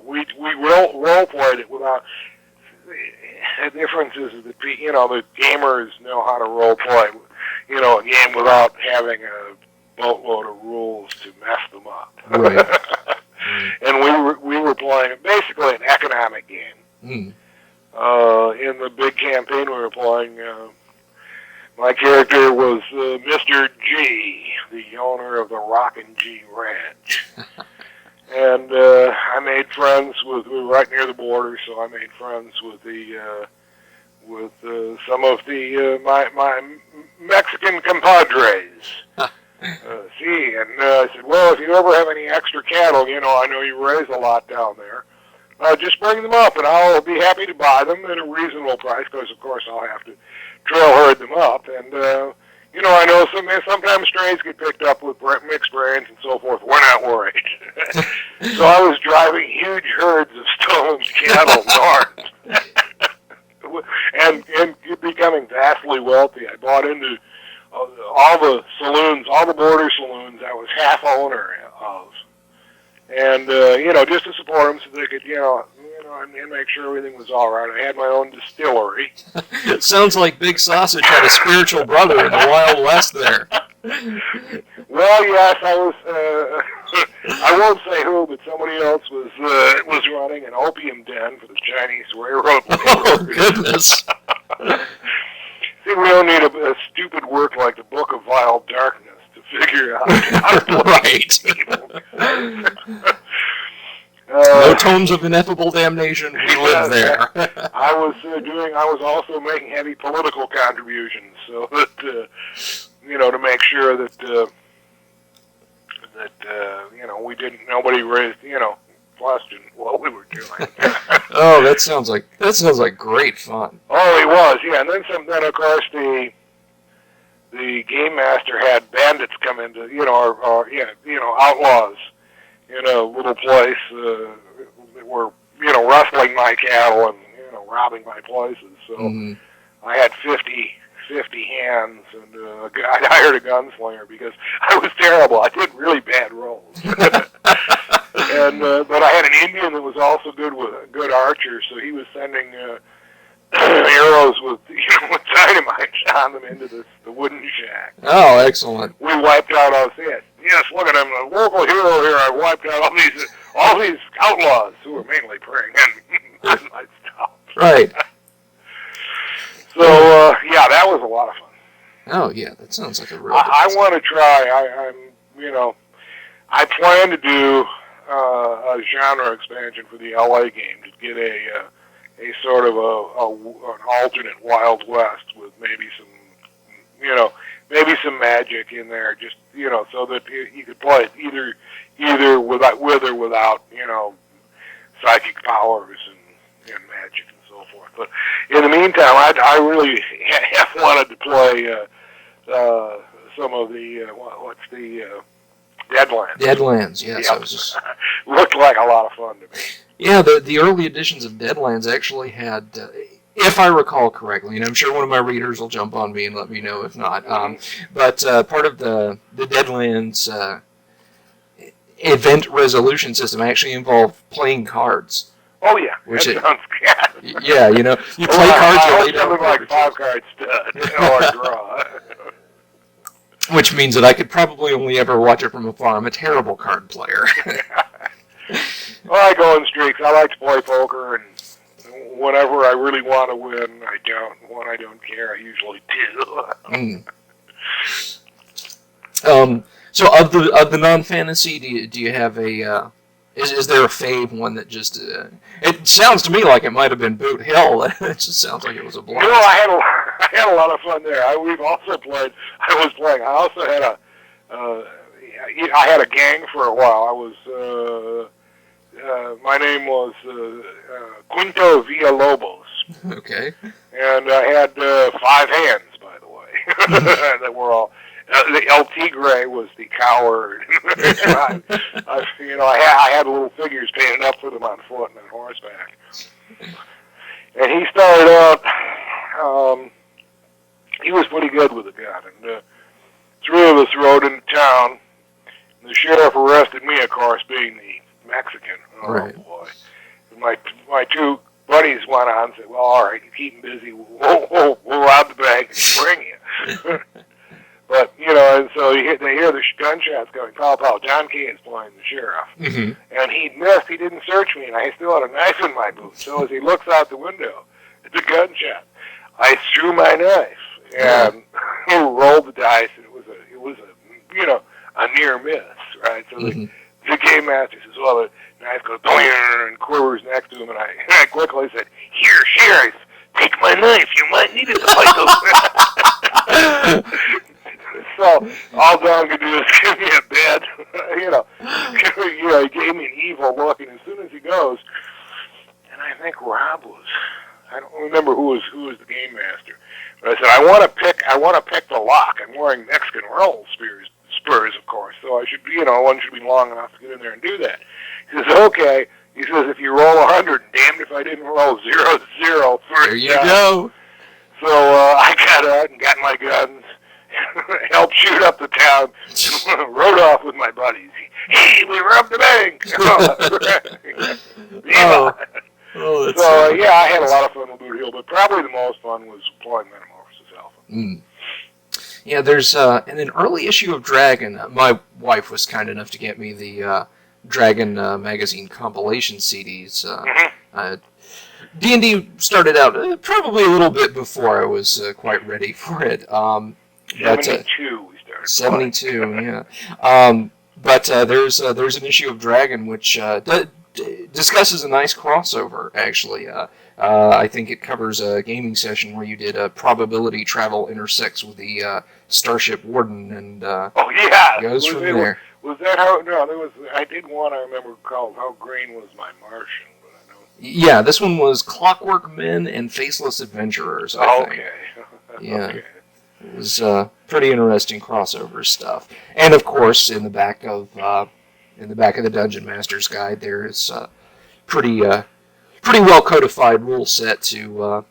we role played it without. The difference is that the gamers know how to role play, a game without having a boatload of rules to mess them up. Right. And we were playing basically an economic game. In the big campaign we were playing. My character was Mr. G, the owner of the Rockin' G Ranch. And I made friends with, we were right near the border, so I made friends with some of the my Mexican compadres. I said, well, if you ever have any extra cattle, I know you raise a lot down there. Just bring them up, and I'll be happy to buy them at a reasonable price, because, of course, I'll have to trail herd them up. And, I know sometimes strays get picked up with mixed brands and so forth. We're not worried. So I was driving huge herds of stolen cattle north and becoming vastly wealthy. I bought into all the saloons, all the border saloons I was half owner of. And, just to support them so they could, and make sure everything was all right. I had my own distillery. It sounds like Big Sausage had a spiritual brother in the Wild West there. Well, yes, I was, I won't say who, but somebody else was running an opium den for the Chinese railroad. Oh, goodness. See, we don't need a stupid work like the Book of Vile Darkness to figure out how to play people. No tones of ineffable damnation. We live there. I was also making heavy political contributions, so that to make sure that nobody raised question what we were doing. Oh, that sounds like great fun. Oh, it was, yeah. And then of course the game master had bandits come into, outlaws in a little place that were, rustling my cattle and, robbing my places. So I had 50 hands, and I hired a gunslinger because I was terrible. I did really bad rolls. And but I had an Indian that was also a good archer, so he was sending arrows with dynamite on them into the wooden shack. Oh, excellent. We wiped out all this. Yes, look at him, a local hero here. I wiped out all these outlaws who were mainly preying on my stuff. Right. So that was a lot of fun. Oh yeah, that sounds like a real. I want to try. I plan to do a genre expansion for the LA game to get a sort of an alternate Wild West with maybe some magic in there, just so that you could play it either with or without psychic powers and magic and so forth. But in the meantime, I really have wanted to play some of the what's the Deadlands. Deadlands, yes. Yep. Looked like a lot of fun to me. Yeah, the early editions of Deadlands actually had, if I recall correctly, and I'm sure one of my readers will jump on me and let me know if not, but part of the Deadlands event resolution system actually involved playing cards. Oh, yeah. That sounds good. Yeah, you play cards. I hope something like 5-card stud or draw. Which means that I could probably only ever watch it from afar. I'm a terrible card player. Well, I go in streaks. I like to play poker, and whenever I really want to win, I don't. When I don't care, I usually do. So of the non-fantasy, do you have a? Is there a fave one that just? It sounds to me like it might have been Boot Hill. It just sounds like it was a blast. I had a lot of fun there. We've also played. I also had I had a gang for a while. I was. My name was Quinto Villalobos. Okay. And I had 5 hands, by the way, that were all. The El Tigre was the coward. I had little figures painted up for them on foot and on horseback. And he started out. He was pretty good with a gun, and 3 of us rode into town. The sheriff arrested me, of course, being the Mexican. Oh, right. Boy. My 2 buddies went on and said, well, all right, you keep him busy. We'll rob the bank and bring you. But, and so they hear the gunshots going, pow, pow. John Kane's playing the sheriff. Mm-hmm. And he missed. He didn't search me, and I still had a knife in my boot. So as he looks out the window, it's a gunshot. I threw my knife and rolled the dice, and it was a near miss, right? So the game master says, well, the knife goes boing and quivers next to him, and I quickly said, here, Sheriff, take my knife. You might need it to fight those. So all Don could do is give me a bad, he gave me an evil look, and as soon as he goes, and I think Rob was, I don't remember who was the game master, but I said, I want to pick the lock. I'm wearing Mexican roll spurs, of course, so I should be, one should be long enough to get in there and do that. He says, okay. He says, if you roll 100, damned if I didn't roll 0-0 first. There you go. So I got out and got my guns, helped shoot up the town, rode off with my buddies. Hey, we robbed the bank. So yeah, I had a lot of fun with Boot Hill, but probably the most fun was playing Metamorphosis Alpha. Mm. Yeah, there's in an early issue of Dragon, my wife was kind enough to get me the Dragon magazine compilation CDs. D&D started out probably a little bit before I was quite ready for it. 72 we started. 72, yeah. But there's an issue of Dragon which discusses a nice crossover, actually. I think it covers a gaming session where you did probability travel intersects with the Starship Warden, and oh yeah, goes from there. Was that how? No, there was. I did one I remember called "How Green Was My Martian," but I know. Yeah, this one was Clockwork Men and Faceless Adventurers. I think. Okay. Yeah. Okay. It was pretty interesting crossover stuff, and of course, in the back of the Dungeon Master's Guide, there is pretty well codified rule set to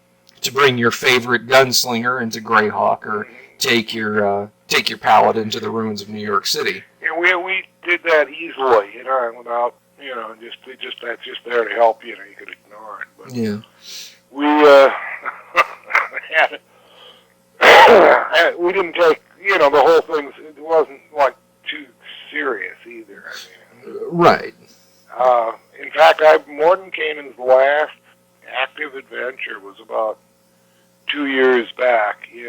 bring your favorite gunslinger into Greyhawk, or take your paladin to the ruins of New York City. Yeah, we did that easily, without just that's just there to help you. You could ignore it, but yeah, we had we didn't take the whole thing. It wasn't like too serious either. I mean, right. In fact, Mordenkainen's last active adventure was about 2 years back in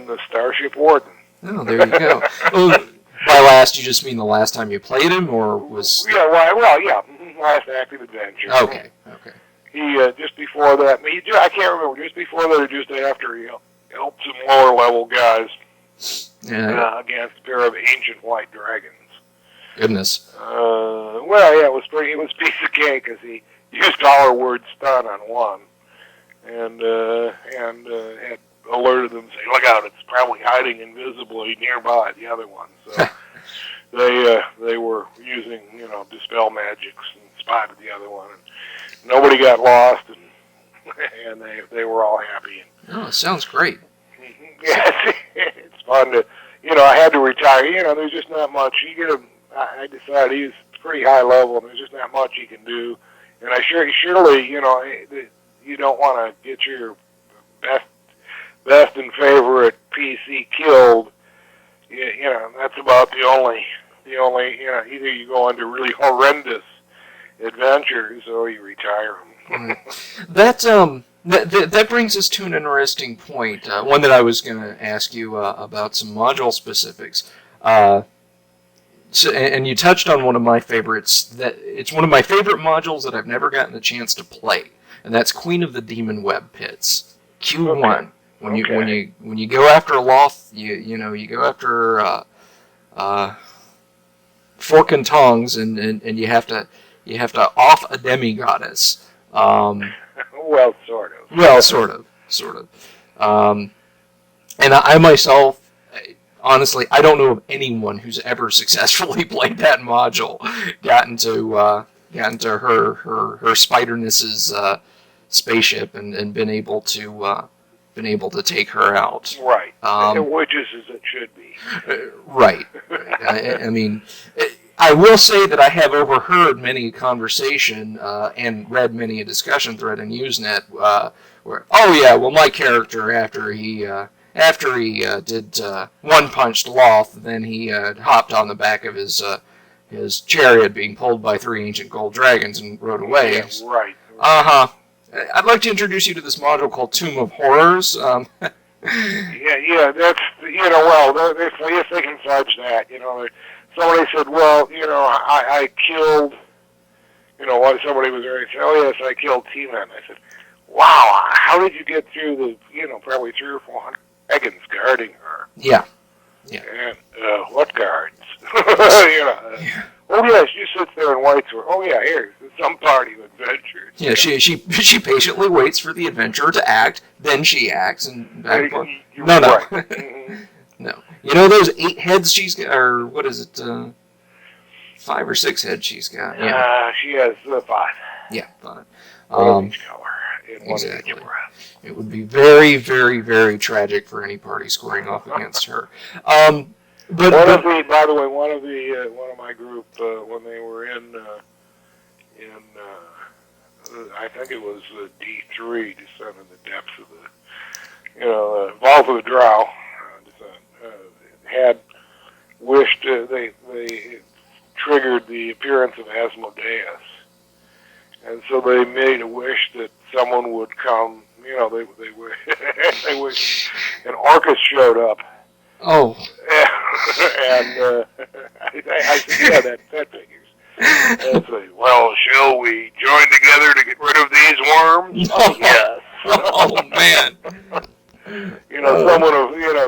the Starship Warden. Oh, there you go. Well, by last, you just mean the last time you played him, or was... Yeah, well, last active adventure. Okay. He, just before that, I can't remember, just before that or just after, he helped some lower-level guys against a pair of ancient white dragons. Goodness. It was a piece of cake, because he used all our word stun on one, and had alerted them, saying, look out, it's probably hiding invisibly nearby the other one. So they were using, dispel magics and spotted the other one, and nobody got lost, and they were all happy. Oh, it sounds great. Yeah, it's fun to, I had to retire. There's just not much. I decided he was pretty high level, and there's just not much he can do. And I surely, you don't want to get your best and favorite PC killed. That's about the only. Either you go into really horrendous adventures or you retire. That brings us to an interesting point. One that I was going to ask you about some module specifics. And you touched on one of my favorites. That it's one of my favorite modules that I've never gotten a chance to play, and that's Queen of the Demon Web Pits, Q1. Okay. When you go after Loth, you go after Fork and Tongs, and you have to off a demigoddess. Well, sort of. Well, sort of. And I myself. Honestly, I don't know of anyone who's ever successfully played that module, gotten to her Spiderness's spaceship and been able to take her out. Right. Which is as it should be. Right. I mean, I will say that I have overheard many a conversation and read many a discussion thread in Usenet where, my character after he did one-punched Loth, then he hopped on the back of his chariot being pulled by 3 ancient gold dragons and rode away. Yeah, right. I'd like to introduce you to this module called Tomb of Horrors. Yeah, that's, if they can fudge that, somebody said, well, I killed, somebody was very saying, oh yes, I killed T-Men. I said, wow, how did you get through the, probably 300 or 400 dragons guarding her? Yeah. And what guards? Yeah. Oh yeah, she sits there and waits for. Oh yeah, here's some party of adventure. Yeah, she patiently waits for the adventurer to act, then she acts, and back and forth. No. Right. Mm-hmm. No. You know those 8 heads she's got, or what is it, 5 or 6 heads she's got? Yeah. She has 5. Yeah, 5. Each color. Exactly. It would be very, very, very tragic for any party squaring off against her. By the way, one of my group when they were in I think it was D3, Descent in the Depths of the Vault of the Drow, had wished they triggered the appearance of Asmodeus. And so they made a wish that someone would come. They wish an Orcus showed up. Oh. And I said, yeah, that figures. And say, well, shall we join together to get rid of these worms? Oh, yes. Oh man.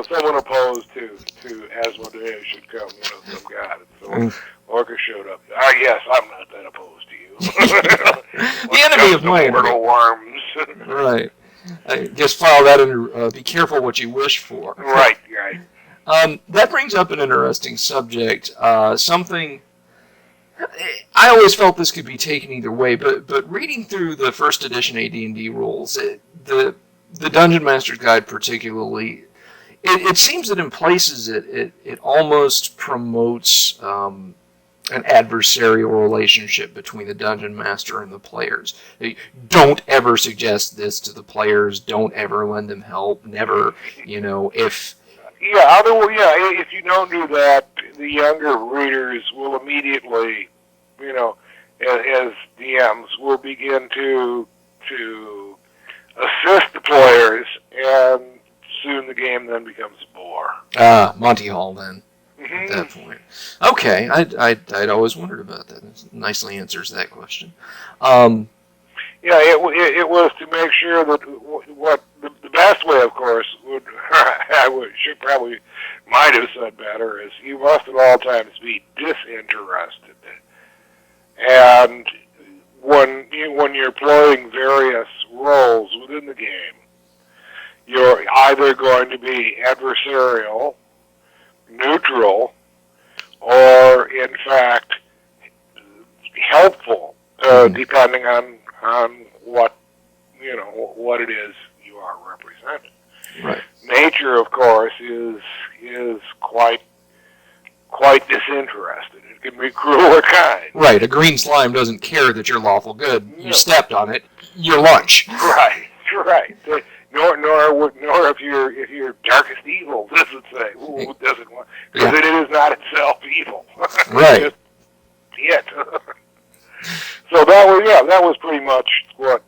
Someone opposed to Asmodeus should come. Some god. And so Orcus showed up. Yes, I'm not that opposed to you. The enemy of my enemy. Worms. Right. I just file that under. Be careful what you wish for. Right. That brings up an interesting subject. Something. I always felt this could be taken either way, but reading through the first edition AD&D rules, the Dungeon Master's Guide particularly, it seems that in places it almost promotes an adversarial relationship between the Dungeon Master and the players. Don't ever suggest this to the players. Don't ever lend them help. Never, if... Yeah, if you don't do that, the younger readers will immediately, as DMs, will begin to assist the players, and soon the game then becomes a bore. Monty Hall then. At that point. Okay, I'd always wondered about that. It nicely answers that question. Yeah, it was to make sure that what the best way, of course, might have said better, is you must at all times be disinterested. And when you're playing various roles within the game, you're either going to be adversarial, neutral, or in fact helpful, depending on what it is you are representing. Right. Nature, of course, is quite disinterested. It can be cruel or kind. Right. A green slime doesn't care that you're lawful good. You stepped on it. You're lunch. Right. Nor if you're darkest evil, this would say, who doesn't want? Because it is not itself evil. Right. It. So that was pretty much what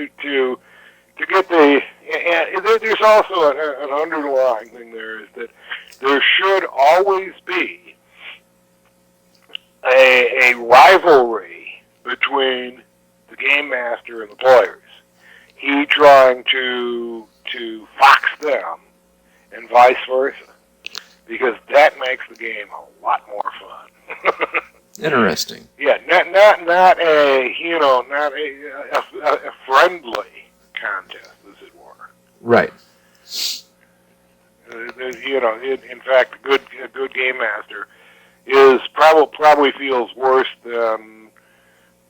to get the. And there's also an underlying thing there, is that there should always be a rivalry between the game master and the players. He trying to fox them, and vice versa, because that makes the game a lot more fun. Interesting. Yeah, not a friendly contest, as it were. Right. In fact, a good game master is probably feels worse than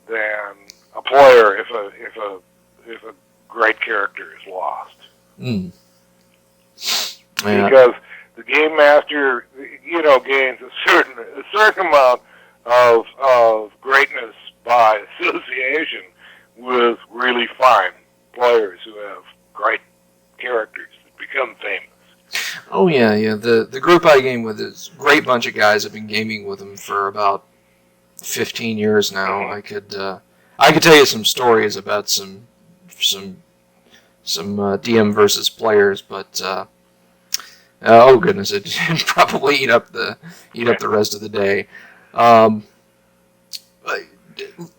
a player if a great character is lost. Yeah. Because the game master, gains a certain amount of greatness by association with really fine players who have great characters that become famous. Oh yeah. The group I game with is a great bunch of guys. I've been gaming with them for about 15 years now. I could tell you some stories about some DM versus players, but Oh goodness, it probably eat up the rest of the day. Um,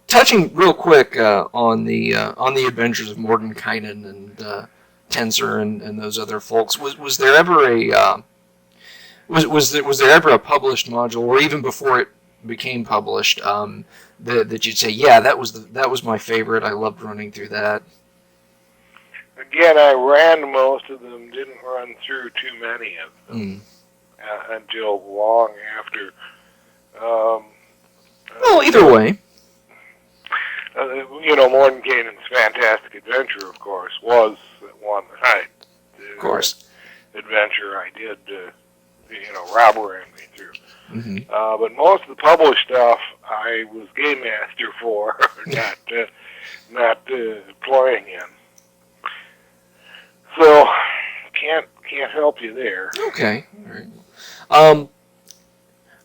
Touching real quick on the adventures of Mordenkainen and Tensor and those other folks, was there ever a was there ever a published module, or even before it became published, that you'd say, yeah, that was my favorite. I loved running through that. Again, I ran most of them, didn't run through too many of them until long after. Well, either way. Mordenkainen's Fantastic Adventure, of course, was one that of course, adventure I did, Rob ran me through. Mm-hmm. But most of the published stuff I was game master for, not playing in. So can't help you there. Okay. All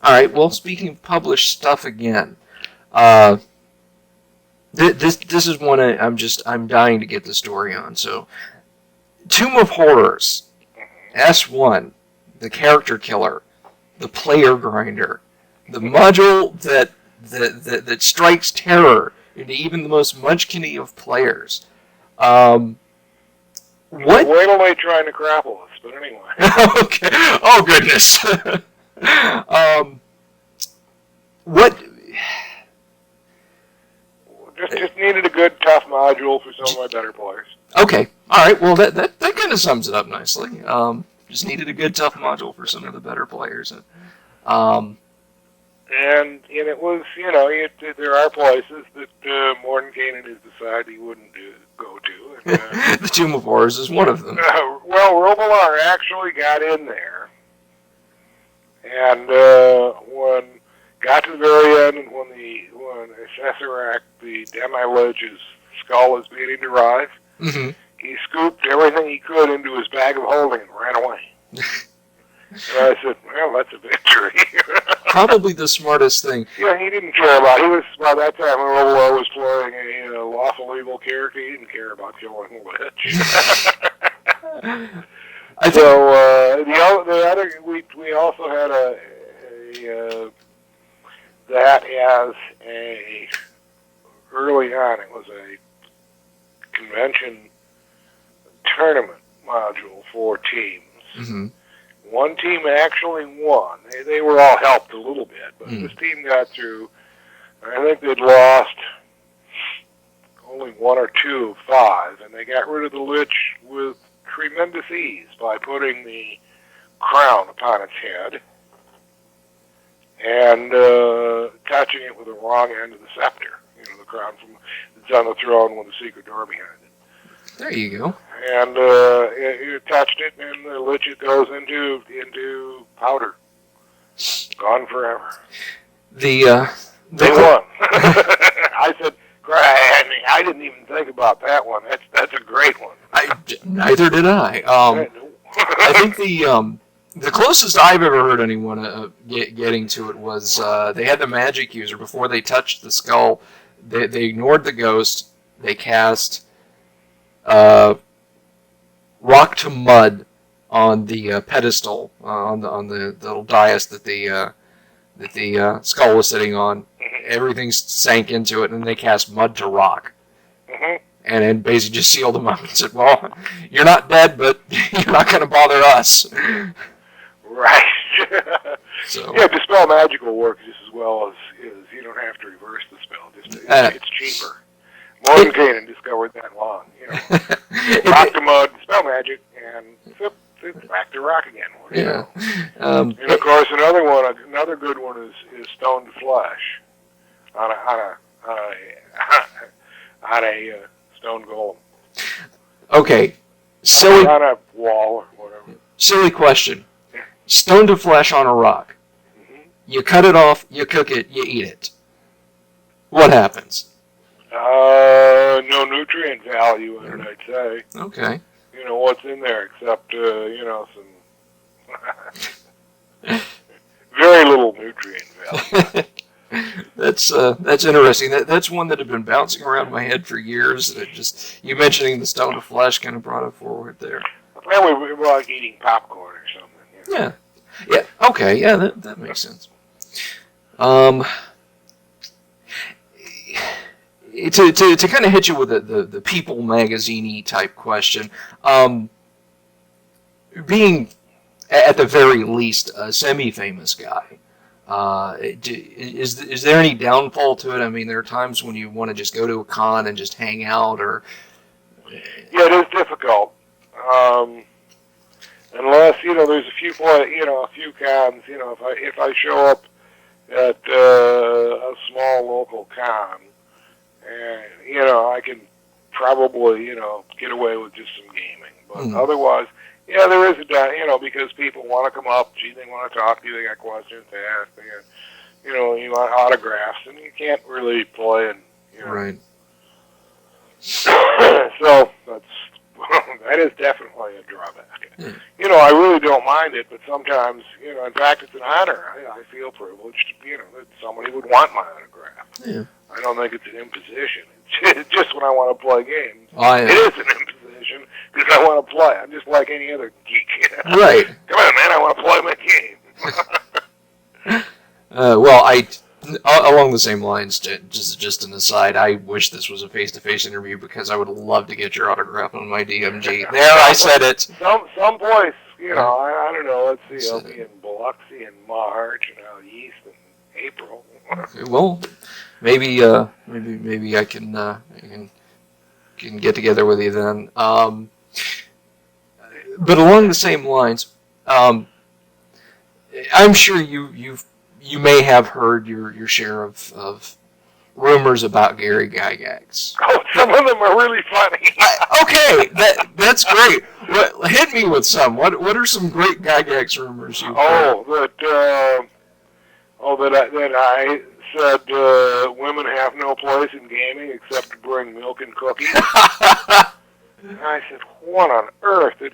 right. Well, speaking of published stuff again, this is one I'm dying to get the story on. So, Tomb of Horrors, S1, the character killer, the player grinder, the module that strikes terror into even the most munchkin-y of players. What? Wait till they try to grapple us, but anyway. Okay. Oh goodness. What? Just needed a good, tough module for some of my better players. Okay. All right. Well, that kind of sums it up nicely. Just needed a good, tough module for some of the better players. And it was, there are places that Mordenkainen has decided he wouldn't go to. And, the Tomb of Horrors is one of them. Well, Robilar actually got in there. And when got to the very end, and when Sessarak, the Demi-Lich's skull is beginning to rise, mm-hmm. he scooped everything he could into his bag of holding and ran away. And I said, well, that's a victory. Probably the smartest thing. Yeah, he didn't care about it. He was, by that time, Robilar was playing a lawful evil character. He didn't care about killing the Lich. We also had early on, it was a convention tournament module for teams. Mm-hmm. One team actually won. They were all helped a little bit, but this team got through. I think they'd lost only 1 or 2 of 5, and they got rid of the Lich with tremendous ease by putting the crown upon its head and touching it with the wrong end of the scepter. The crown that's on the throne with the secret door behind it. There you go. And you touched it, and the Lich goes into powder. Gone forever. They won. I said, I didn't even think about that one. That's a great one. Neither did I. I think the closest I've ever heard anyone getting to it was they had the magic user before they touched the skull. They ignored the ghost. They cast rock to mud on the pedestal on the little dais that the skull was sitting on. Everything sank into it, and they cast mud to rock. Mm-hmm. And then basically just sealed them up and said, well, you're not dead, but you're not going to bother us. Right. So. Yeah, Dispel Magic will work just as well as you don't have to reverse the spell. It's cheaper. Mordenkainen discovered that long. Rock to mud, Dispel Magic, and it's back to rock again. Yeah. And of course, another good one is Stone to Flesh on a stone golem. Okay. On a wall or whatever. Silly question. Stone to flesh on a rock. Mm-hmm. You cut it off, you cook it, you eat it. What happens? No nutrient value in it, I'd say. Okay. What's in there except, some very little nutrient value. That's interesting. That's one that had been bouncing around my head for years. And you mentioning the stone to flesh kind of brought it forward there. Well, we were like eating popcorn or something. Yeah. Yeah. Okay. Yeah, that makes sense. To kind of hit you with the People magazine-y type question, being at the very least a semi-famous guy, is there any downfall to it? I mean, there are times when you want to just go to a con and just hang out, or Yeah, it is difficult. Unless there's a few cons. If I show up at a small local con, and I can probably get away with just some gaming. But otherwise, yeah, there is because people want to come up, they want to talk to you, they got questions to ask, you want autographs, and you can't really play and right. So that is definitely a drawback. Yeah. I really don't mind it, but sometimes, in fact, it's an honor. I feel privileged, that somebody would want my autograph. Yeah. I don't think it's an imposition. It's just when I want to play games. It is an imposition because I want to play. I'm just like any other geek. Right. Come on, man, I want to play my game. Well, along the same lines, just an aside, I wish this was a face-to-face interview because I would love to get your autograph on my DMG. There, I said it. Some place, I don't know. Let's see, I'll be in Biloxi in March and out east in April. Well, maybe I can get together with you then. But along the same lines, I'm sure you may have heard your share of rumors about Gary Gygax. Oh, some of them are really funny. Okay, that's great. Hit me with some. What are some great Gygax rumors you've heard? That I said women have no place in gaming except to bring milk and cookies. And I said, what on earth? I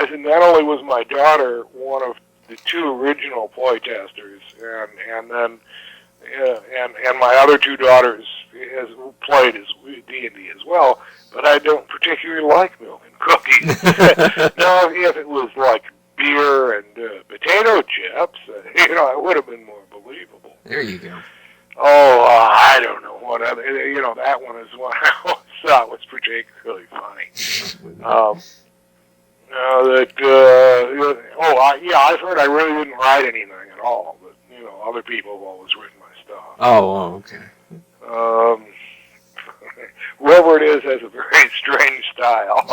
said, not only was my daughter one of the two original playtesters, and then my other two daughters has played as D&D as well, but I don't particularly like milk and cookies. Now, if it was like beer and potato chips, it would have been more believable. There you go. Oh, I don't know what other. That one is one I always thought was particularly funny. I've heard I really didn't write anything at all, but other people have always written my stuff. Oh, okay. Whoever it is has a very strange style.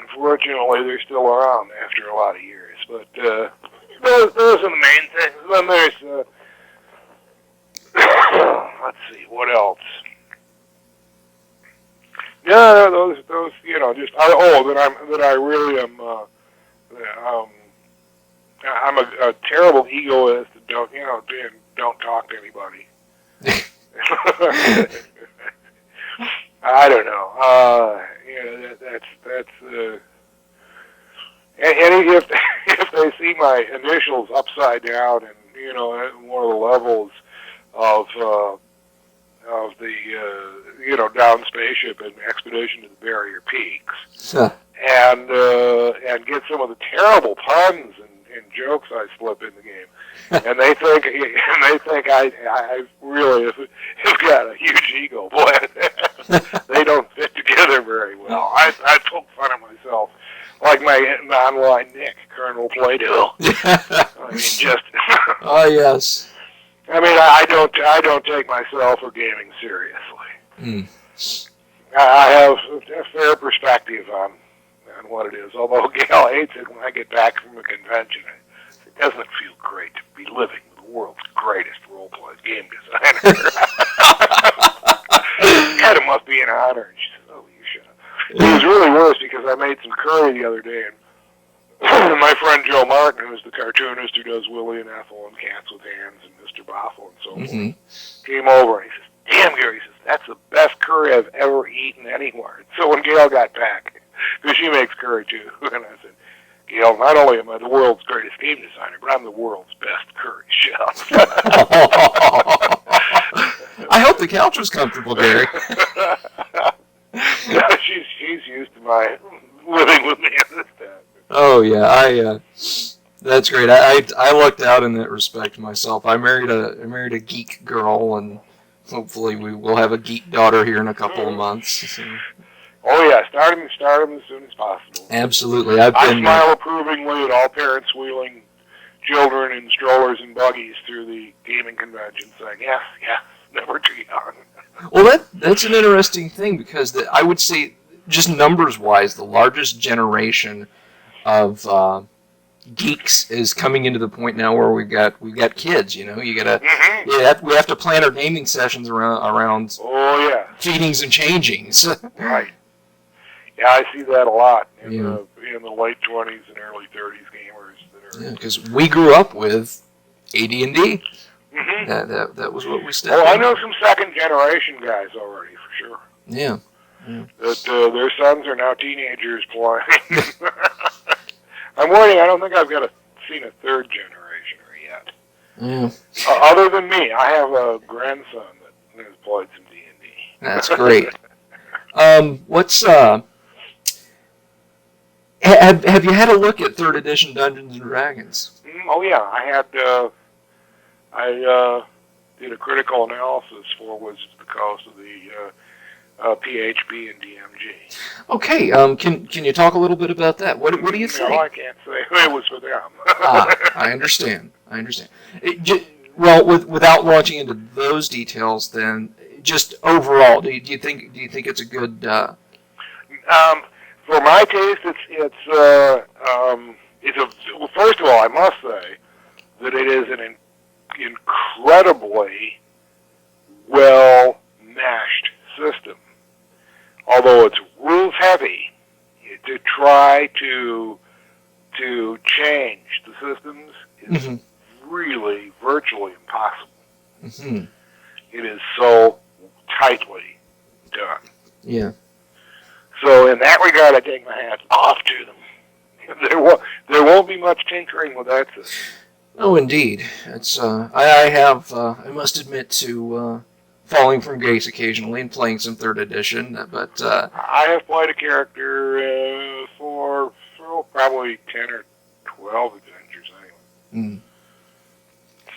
Unfortunately, they're still around after a lot of years, but those are the main things. Then there's let's see, what else? Yeah, those just that I really am. I'm a terrible egoist. Don't talk to anybody. I don't know. That's. And if they see my initials upside down and at one of the levels of the down spaceship and expedition to the Barrier Peaks, and get some of the terrible puns and jokes I slip in the game, and they think I really have got a huge ego. Boy, they don't fit together very well. I poke fun of myself. Like my online Nick, Colonel Play-Doh. I mean, just. Oh yes. I mean, I don't take myself or gaming seriously. I have a fair perspective on what it is. Although Gail hates it when I get back from a convention. It doesn't feel great to be living with the world's greatest role-playing game designer. Kind of must be an honor. And she says, "Oh, you shut up." It was really worse because I made some curry the other day, and my friend Joe Martin, who's the cartoonist who does Willie and Ethel and Cats with Hands and Mr. Boffle and so forth, came over and he says, "Damn, Gary," he says, "that's the best curry I've ever eaten anywhere." So when Gail got back, because she makes curry too, and I said, "Gail, not only am I the world's greatest game designer, but I'm the world's best curry chef." I hope the couch was comfortable, Gary. She's used to my living with me at this time. Oh yeah, that's great. I lucked out in that respect myself. I married a geek girl, and hopefully we will have a geek daughter here in a couple of months. So. Oh yeah, start them as soon as possible. Absolutely, I smile approvingly at all parents wheeling children in strollers and buggies through the gaming convention, saying, "Yes, never too young." Well, that's an interesting thing because I would say, just numbers-wise, the largest generation of geeks is coming into the point now where we've got kids. You know, we have to plan our gaming sessions around. Oh yeah, feedings and changings. Right. Yeah, I see that a lot in the late 20s and early 30s gamers that are. Because we grew up with AD&D. Mm-hmm. That was what we stepped. Oh, I know some second generation guys already for sure. Yeah. That their sons are now teenagers playing. I'm waiting. I don't think I've seen a third generationer yet. Yeah. Other than me, I have a grandson that has played some D&D. That's great. Have you had a look at 3rd edition Dungeons and Dragons? Oh yeah, I did a critical analysis for Wizards of the Coast of the PHB and DMG. Okay, can you talk a little bit about that? What do you think? No, I can't say. It was for them. I understand. Well, without launching into those details, then just overall, do you think it's a good? For my taste, well, first of all, I must say that it is an incredibly well meshed system. Although it's rules heavy, to try to change the systems is really virtually impossible. Mm-hmm. It is so tightly done. Yeah. So in that regard, I take my hat off to them. There won't be much tinkering with that system. Oh, indeed. It's I must admit to falling from grace occasionally and playing some 3rd edition, but I have played a character for probably 10 or 12 adventures anyway.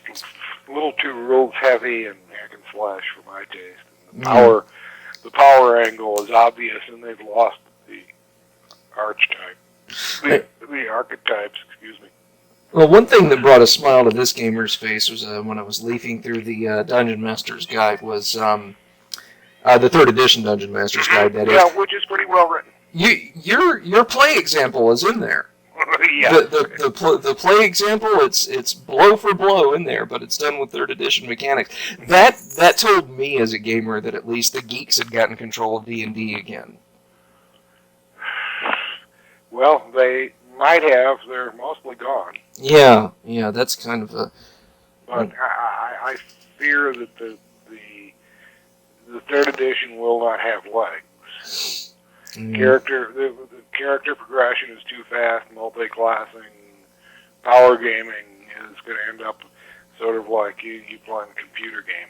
It's a little too rules heavy and hack and slash for my taste. And the power angle is obvious, and they've lost the archetype, the archetypes. Excuse me. Well, one thing that brought a smile to this gamer's face was when I was leafing through the Dungeon Master's Guide was the 3rd edition Dungeon Master's Guide. That is, which is pretty well written. Your play example is in there. Yeah. The play example, it's blow for blow in there, but it's done with 3rd edition mechanics. That told me as a gamer that at least the geeks had gotten control of D&D again. Well, they might have. They're mostly gone. Yeah, that's kind of a. But I fear that the 3rd edition will not have legs. The character progression is too fast. Multi-classing, power gaming is going to end up sort of like you playing a computer game.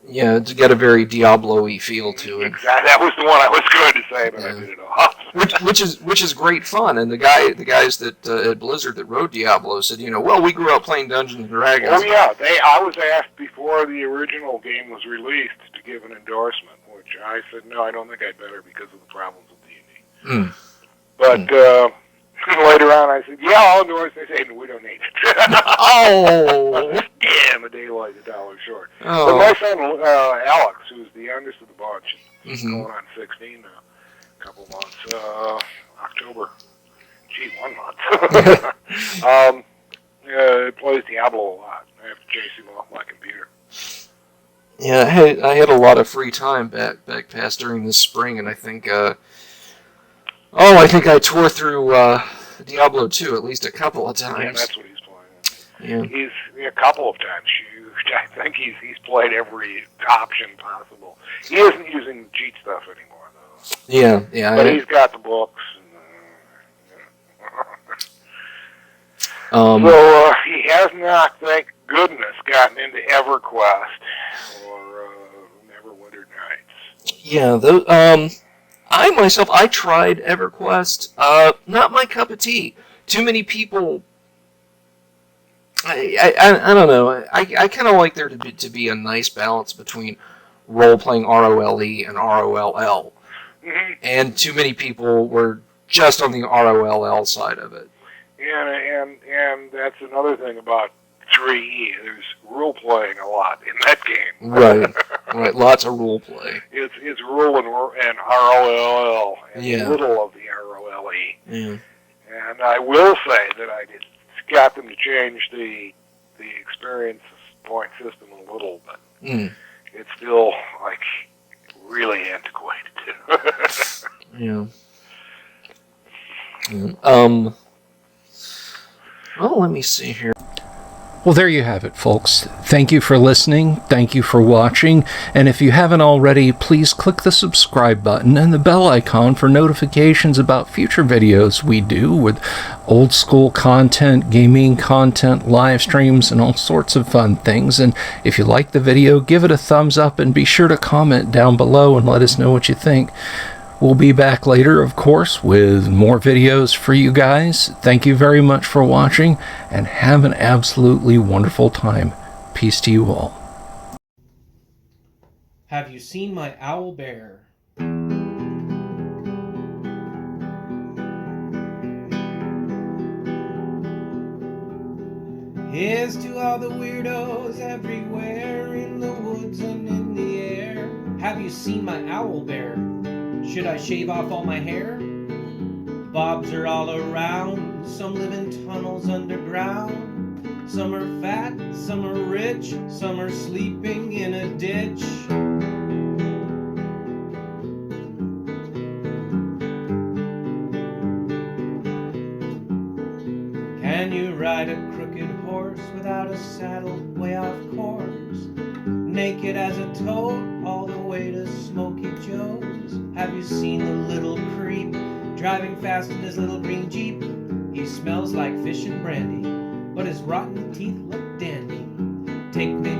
Yeah, it's got a very Diablo-y feel to it. Exactly. That was the one I was going to say, but I did it off. which is great fun. And the guys that at Blizzard that wrote Diablo said, well, we grew up playing Dungeons and Dragons. Oh yeah, I was asked before the original game was released to give an endorsement, which I said no, I don't think I'd better because of the problems with D&D. But later on, I said, yeah, I'll endorse. They say, no, we don't need it. Oh. Damn, a daylight, $1 short. Oh. But my son, Alex, who's the youngest of the bunch, is going on 16 now, a couple months, October. Gee, 1 month. Plays Diablo a lot. I have to chase him off my computer. Yeah, I had a lot of free time back past during this spring, and I think I tore through Diablo 2 at least a couple of times. Yeah, that's what he's playing. Yeah. He's a couple of times. I think he's played every option possible. He isn't using cheat stuff anymore, though. Yeah. But he's got the books. And, so he has not, thank goodness, gotten into EverQuest or Neverwinter Nights. Yeah, I tried EverQuest. Not my cup of tea. too many people. I don't know. I kind of like there to be a nice balance between role-playing ROLE and ROLL. Mm-hmm. And too many people were just on the ROLL side of it. And that's another thing about 3E. There's role playing a lot in that game. Right. Right. Lots of role play. It's role and ROLL and Yeah. a little of the ROLE. Yeah. And I will say that I got them to change the experience point system a little, but it's still like really antiquated. Yeah. Well, let me see here. Well, there you have it, folks. Thank you for listening. Thank you for watching. And if you haven't already, please click the subscribe button and the bell icon for notifications about future videos we do with old school content, gaming content, live streams, and all sorts of fun things. And if you like the video, give it a thumbs up and be sure to comment down below and let us know what you think. We'll be back later, of course, with more videos for you guys. Thank you very much for watching, and have an absolutely wonderful time. Peace to you all. Have you seen my owl bear? Here's to all the weirdos everywhere in the woods and in the air. Have you seen my owl bear? Should I shave off all my hair? Bobs are all around, some live in tunnels underground. Some are fat, some are rich, some are sleeping in a ditch. Can you ride a crooked horse without a saddle way off course? Naked as a toad all the way to Smoky Joe's. Have you seen the little creep driving fast in his little green Jeep? He smells like fish and brandy, but his rotten teeth look dandy. Take me